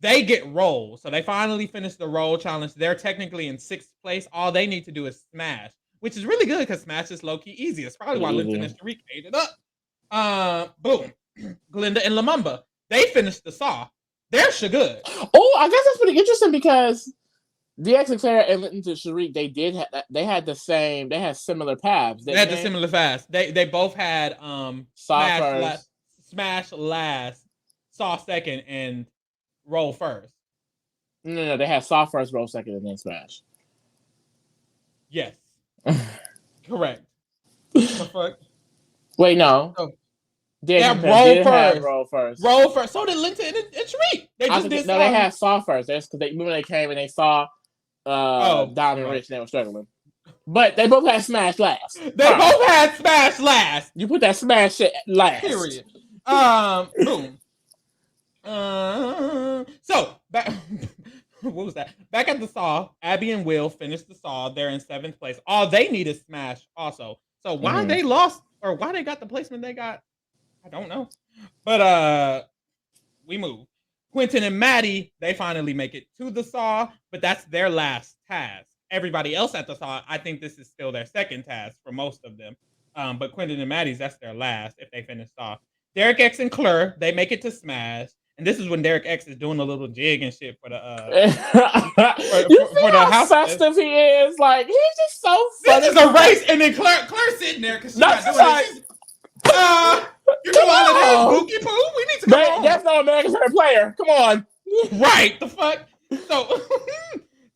They get rolled. So they finally finish the roll challenge. They're technically in sixth place. All they need to do is smash, which is really good because smash is low-key easy. It's probably why Linton and Sharik ate it up. Boom. Glinda and Lamumba. They finished the saw. They're good.
Oh, I guess that's pretty interesting because DX and Clara and Linton to Sharik, they had similar paths.
They had the similar paths. They both had smash last, saw second, and roll first.
No, they had saw first, roll second, and then smash.
Yes. Correct. What the fuck?
Wait, no.
Oh.
They
had roll first. Roll first. So did Linton and Sharik. They just did.
No, they had saw first. That's because remember they came and they saw Dom and Rich and they were struggling. But they both had smash last.
They both had smash last.
You put that smash shit last.
Period. Boom. So back. What was that? Back at the saw, Abby and Will finished the saw. They're in seventh place. All they need is smash also. So why they lost or why they got the placement they got, I don't know. But we move. Quentin and Maddie, they finally make it to the saw, but that's their last task. Everybody else at the saw, I think this is still their second task for most of them. But Quentin and Maddie's, that's their last if they finish saw. Derek X and Claire, they make it to smash. And this is when Derek X is doing a little jig and shit for the
for the house. Festive he is, like he's just so funny.
This is a race, and then Claire sitting there because she's not doing it. You know all of that bookie poo. We need to go.
That's not American favorite player. Come on,
right? The fuck.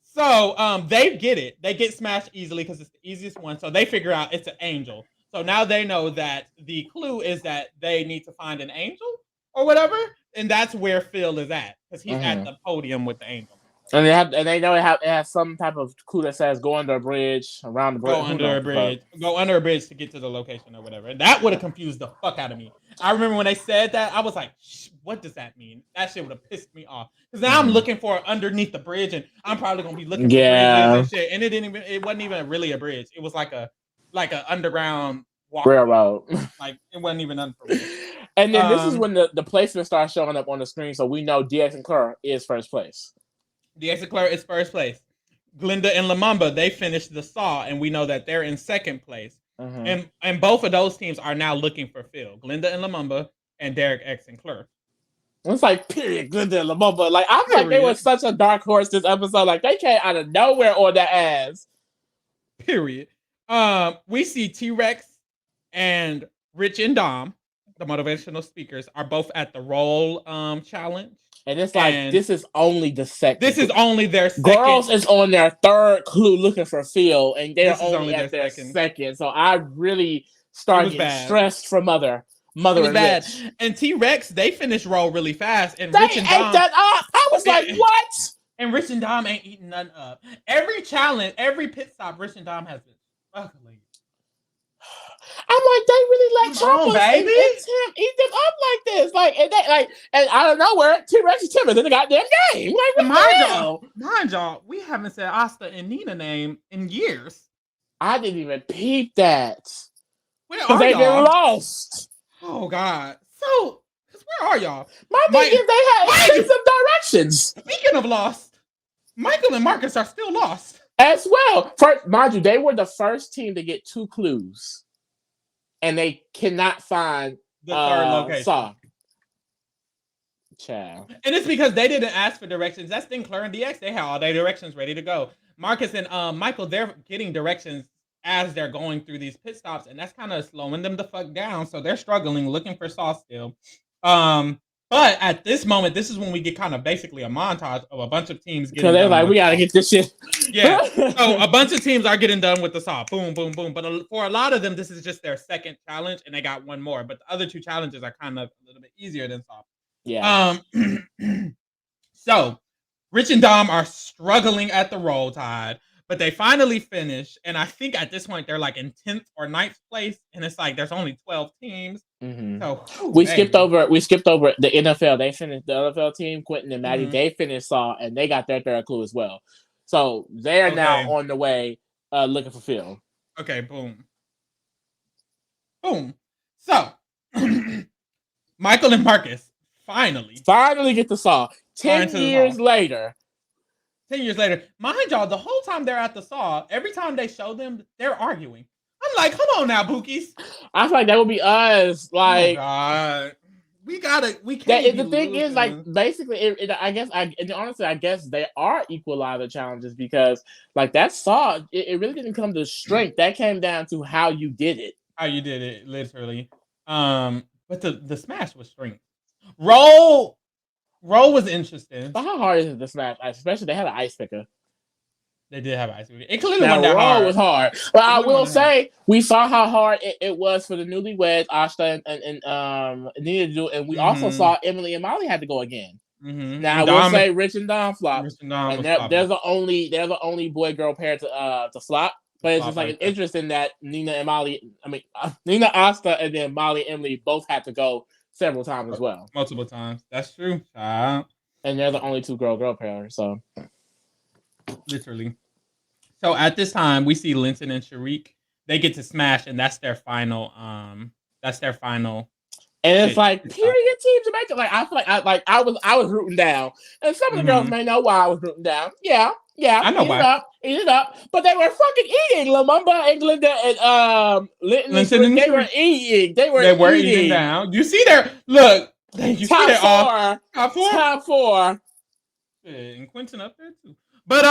So they get it. They get smashed easily because it's the easiest one. So they figure out it's an angel. So now they know that the clue is that they need to find an angel or whatever. And that's where Phil is at because he's at the podium with the angel.
And they know it has some type of clue that says go under a bridge, around the bridge.
Go under a bridge to get to the location or whatever. And that would have confused the fuck out of me. I remember when they said that, I was like, what does that mean? That shit would have pissed me off. Because now I'm looking for underneath the bridge and I'm probably gonna be looking for bridges and shit. And it wasn't even really a bridge. It was like a underground
railroad.
Like it wasn't even under bridge.
And then this is when the placement starts showing up on the screen, so we know DX and Claire is first place.
DX and Claire is first place. Glinda and Lamumba, they finished the saw, and we know that they're in second place. And both of those teams are now looking for Phil. Glinda and Lamumba and Derek X and Claire.
It's like period, Glinda and Lamumba. Like I feel like they were such a dark horse this episode. Like they came out of nowhere on their ass.
Period. We see T-Rex and Rich and Dom, the motivational speakers, are both at the roll challenge.
And it's like, this is only the second.
This is only their second.
Girls is on their third clue looking for Phil, and they're only at their second. So I really started getting stressed for Mother and
bad.
Rich.
And T-Rex, they finished roll really fast. And
they
Rich and Dom,
ate that up. I was like, what?
And Rich and Dom ain't eating none up. Every challenge, every pit stop, Rich and Dom has been fucking.
I'm like, they really let Chopper and Tim eat them up like this. Like, and out of nowhere, T-Rex is timid in the goddamn game. Like,
mind y'all, we haven't said Asta and Nina name in years.
I didn't even peep that.
Where are
they get lost.
Oh, God. So, where are y'all?
My thing is they had some directions.
Speaking of lost, Michael and Marcus are still lost.
As well. First, mind you, they were the first team to get 2 clues. And they cannot find
the third location.
Saw. Child.
And it's because they didn't ask for directions. That's the thing, Claire and DX, they had all their directions ready to go. Marcus and Michael, they're getting directions as they're going through these pit stops, and that's kind of slowing them the fuck down. So they're struggling, looking for Saw still. But at this moment, this is when we get kind of basically a montage of a bunch of teams getting done.
They're like, we gotta get this shit.
Yeah. So a bunch of teams are getting done with the saw. Boom, boom, boom. But for a lot of them, this is just their second challenge, and they got one more. But the other 2 challenges are kind of a little bit easier than saw.
Yeah.
So Rich and Dom are struggling at the roll tide, but they finally finish. And I think at this point they're like in 10th or 9th place, and it's like there's only 12 teams. So
We skipped
baby.
over the NFL. They finished the NFL team, Quentin and Maddie.
Mhm.
They finished Saw, and they got their third clue as well. So they are now
Okay.
on the way looking for Phil.
Okay, boom. Boom. So Michael and Marcus finally
get the Saw. 10 years later.
10 years later. Mind y'all, the whole time they're at the Saw, every time they show them, they're arguing. I'm like, come on now, Bookies.
I feel like that would be us. Like,
oh God. We can't.
The thing is, like, basically, honestly, I guess they are equalizer challenges because, like, that Saw, it really didn't come to strength. That came down to how you did it.
How you did it, literally. But the smash was strength. Roll was interesting.
But how hard is it to smash? Especially they had an ice picker.
They did have ice picker. It clearly wasn't that hard.
Roll was hard. But I will say we saw how hard it was for the newlyweds, Ashta and Nina to do, and we also saw Emily and Molly had to go again. Now I will say Rich and Dom flop. And they're the only boy girl pair to flop. But it's just like interesting that Nina, Asta, and then Molly and Emily both had to go several times as well.
Multiple times. That's true. And
they're the only two girl pairs. So
literally. So at this time, we see Linton and Sharik. They get to smash, and that's their final.
And it's like period team Jamaica. Like I feel like I was rooting down, and some of the girls may know why I was rooting down. Yeah, I know why. Eat it up. But they were fucking eating. Lamumba and Glinda and Linton they were eating. They were eating
down. You see their look. You
top
see their
top four.
Yeah, and Quentin up there too. But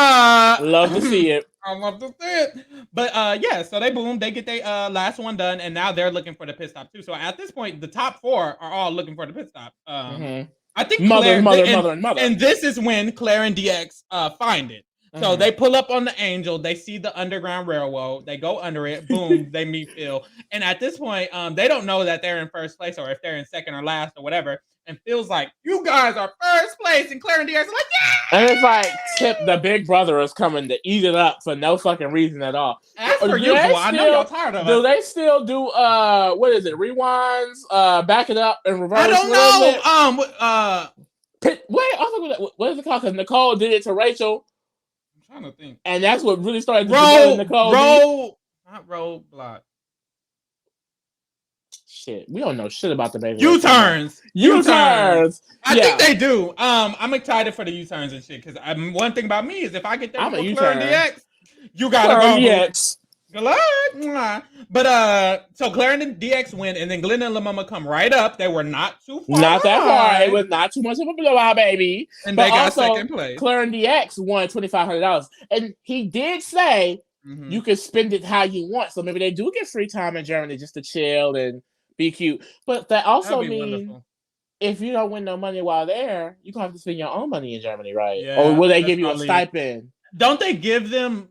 love to see it.
I love to see it. But yeah, so they get their last one done, and now they're looking for the pit stop too. So at this point, the top four are all looking for the pit stop. I think
mother.
And this is when Claire and DX find it. So they pull up on the Angel, they see the Underground Railroad, they go under it, boom, they meet Phil. And at this point, they don't know that they're in first place or if they're in second or last or whatever. And Phil's like, you guys are first place. And Claire and DX are like, yeah!
And it's like, Tip, the big brother, is coming to eat it up for no fucking reason at all.
As per usual, I know y'all tired of it.
Do they still do, what is it, rewinds, back it up, and reverse?
I don't know.
What is it called? Because Nicole did it to Rachel.
I'm trying to think.
And that's what really started to get Nicole.
Not roadblock.
Shit, we don't know shit about the baby.
U-turns. I
think
they do. I'm excited for the U-turns and shit because one thing about me is if I get there with Claire and DX, you gotta go.
DX.
Good luck. But so Claire and DX win, and then Glenn and LaMama come right up. They were not too far.
Not that far. It was not too much of a blowout, baby.
And they got second place.
Claire and DX won $2,500, and he did say you can spend it how you want. So maybe they do get free time in Germany just to chill and be cute. But that also means if you don't win no money while there, you gonna have to spend your own money in Germany, right?
Yeah,
or will they give you a stipend?
Don't they give them?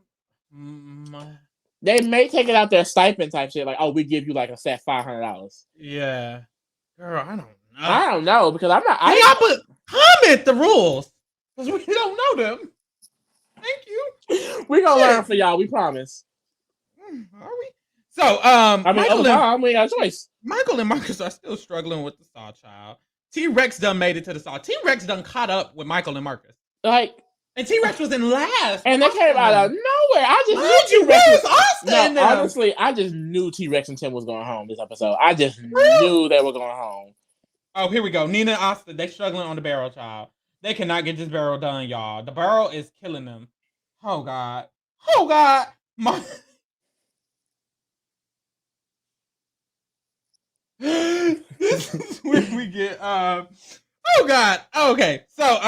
They may take it out their stipend type shit, like, oh, we give you like a set $500.
Yeah, girl,
I don't know because I'm not.
But comment the rules because we don't know them. Thank you.
We're gonna learn for y'all. We promise.
Are we? So,
we got a choice.
Michael and Marcus are still struggling with the Saw child. T-Rex done made it to the Saw. T-Rex done caught up with Michael and Marcus.
And
T-Rex was in last.
And they came out of nowhere. I just knew T-Rex was Austin. No, honestly, I just knew T-Rex and Tim was going home this episode. I just knew they were going home.
Oh, here we go. Nina and Austin, they struggling on the barrel child. They cannot get this barrel done, y'all. The barrel is killing them. Oh, God. This is where we get oh God. Okay. So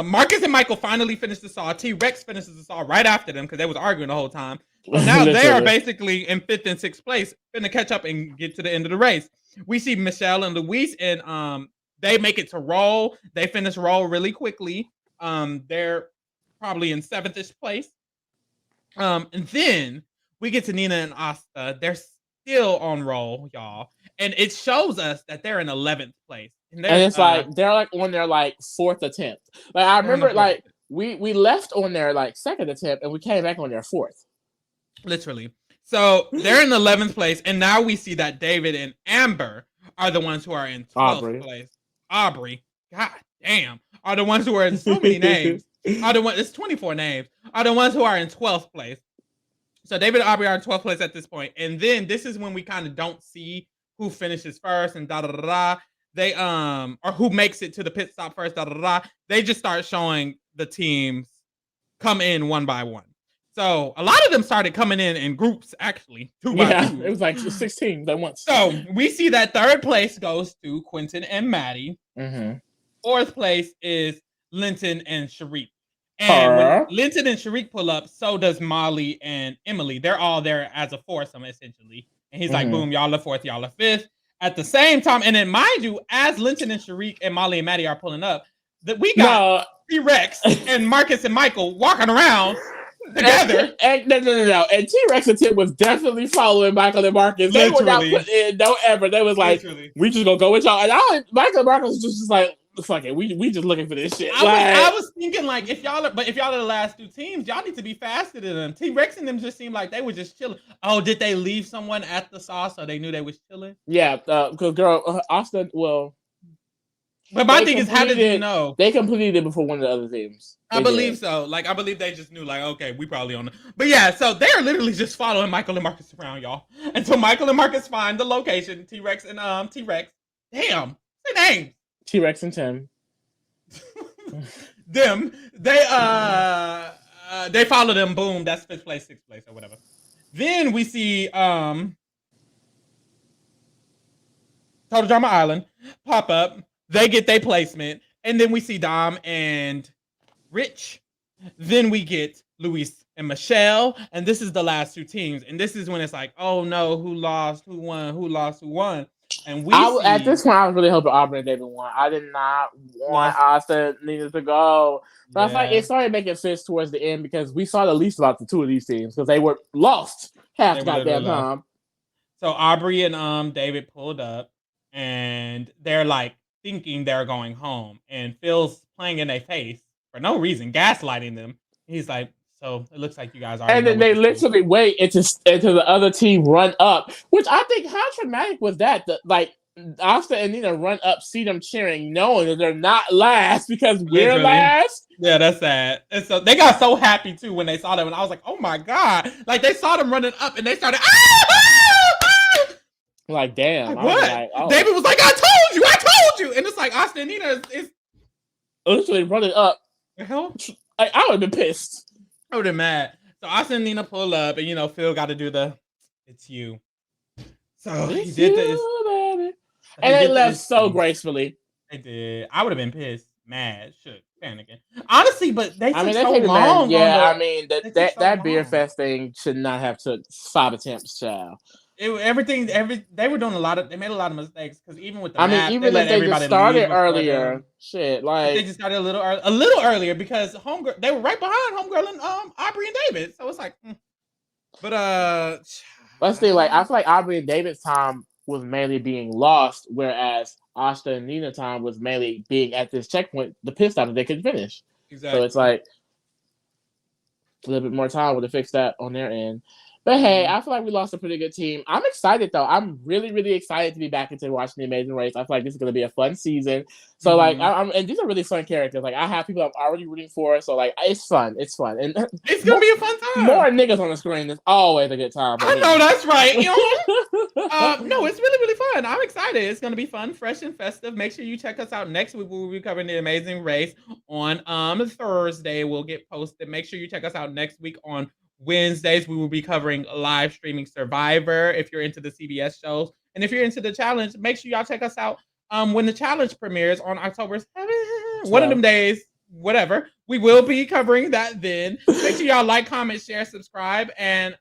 Marcus and Michael finally finished the Saw. T-Rex finishes the Saw right after them because they was arguing the whole time. So now they are basically in 5th and 6th place, finna catch up and get to the end of the race. We see Michelle and Luis and they make it to roll. They finish roll really quickly. They're probably in 7th-ish place. And then we get to Nina and Asta. They're still on roll, y'all. And it shows us that they're in 11th place.
And it's like they're like on their like 4th attempt. Like I remember like we left on their like second attempt and we came back on their fourth.
Literally. So they're in 11th place, and now we see that David and Amber are the ones who are in 12th place. Aubrey, god damn, are the ones who are in so many names. Are the ones, it's 24 names, are the ones who are in 12th place. So David and Aubrey are in 12th place at this point. And then this is when we kind of don't see who finishes first and da da da da. They or who makes it to the pit stop first, da da da. They just start showing the teams come in one by one. So a lot of them started coming in groups, actually, two by two.
It was like 16 at once.
So we see that third place goes to Quentin and Maddie.
Mm-hmm.
Fourth place is Linton and Sharik. And when Linton and Sharik pull up, so does Molly and Emily. They're all there as a foursome, essentially. And he's like, boom, y'all are fourth, y'all are fifth. At the same time, and then mind you, as Linton and Sharik and Molly and Maddie are pulling up, that we got T-Rex and Marcus and Michael walking around together.
No. And T-Rex and Tim was definitely following Michael and Marcus. They were not put in no effort. They was like, we just gonna go with y'all. And Michael and Marcus was just like, fuck it, we just looking for this shit.
I was thinking like if y'all are the last two teams, y'all need to be faster than them. T-Rex and them just seemed like they were just chilling. Oh, did they leave someone at the sauce so they knew they was chilling?
Yeah, because girl, Austin, well.
But my thing is, how did you know?
They completed it before one of the other teams.
I believe so. Like, I believe they just knew, like, okay, we probably on. But yeah, so they're literally just following Michael and Marcus around, y'all, until Michael and Marcus find the location. T-Rex and T-Rex. Damn, their names.
T-Rex and Tim.
Them. They follow them. Boom. That's fifth place, sixth place, or whatever. Then we see Total Drama Island pop up. They get their placement. And then we see Dom and Rich. Then we get Luis and Michelle. And this is the last two teams. And this is when it's like, oh no, who lost, who won, who lost, who won. And
at this point, I was really hoping Aubrey and David won. I did not want Austin needed to go. But I feel like it started making sense towards the end because we saw the least about the two of these teams because they were lost half the goddamn time.
So Aubrey and David pulled up and they're like thinking they're going home. And Phil's playing in their face for no reason, gaslighting them. He's like, so it looks like you guys are.
And then they literally wait until the other team run up, which I think how traumatic was that? Like Austin and Nina run up, see them cheering, knowing that they're not last because we're last.
Yeah, that's sad. And so they got so happy too when they saw them, and I was like, oh my god! Like they saw them running up, and they started.
Like damn!
Like, what? Like, oh. David was like, I told you, and it's like Austin and Nina is
literally running up.
The hell?
I would have been pissed.
I would have been mad. So Austin and Nina pull up, and Phil got to do the "it's you." So he did this,
baby. And they left so gracefully.
They did. I would have been pissed, mad, shook, panicking. Honestly, but they took so long.
Yeah, I mean that beer fest thing should not have took 5 attempts, child.
They were doing they made a lot of mistakes because even with the map,
even if they just started earlier, shit, like
they just started a little earlier because Homegirl, they were right behind Homegirl and Aubrey and David, so it's like, but
let's see, like I feel like Aubrey and David's time was mainly being lost, whereas Austin and Nina time was mainly being at this checkpoint, the pit stop that they couldn't finish.
Exactly.
So it's like a little bit more time would have fixed that on their end. But hey, I feel like we lost a pretty good team. I'm excited though. I'm really, really excited to be back into watching The Amazing Race. I feel like this is going to be a fun season. So like, and these are really fun characters. Like I have people I'm already rooting for. So like, it's fun. It's fun, and
it's going to be a fun time.
More niggas on the screen is always a good time.
I know that's right. No, it's really, really fun. I'm excited. It's going to be fun, fresh, and festive. Make sure you check us out next week. We'll be covering The Amazing Race on Thursday. We'll get posted. Make sure you check us out next week on Wednesdays. We will be covering live streaming Survivor if you're into the CBS shows. And if you're into the challenge, make sure y'all check us out when the challenge premieres on October 7th. One of them days, whatever. We will be covering that then. Make sure y'all like, comment, share, subscribe, and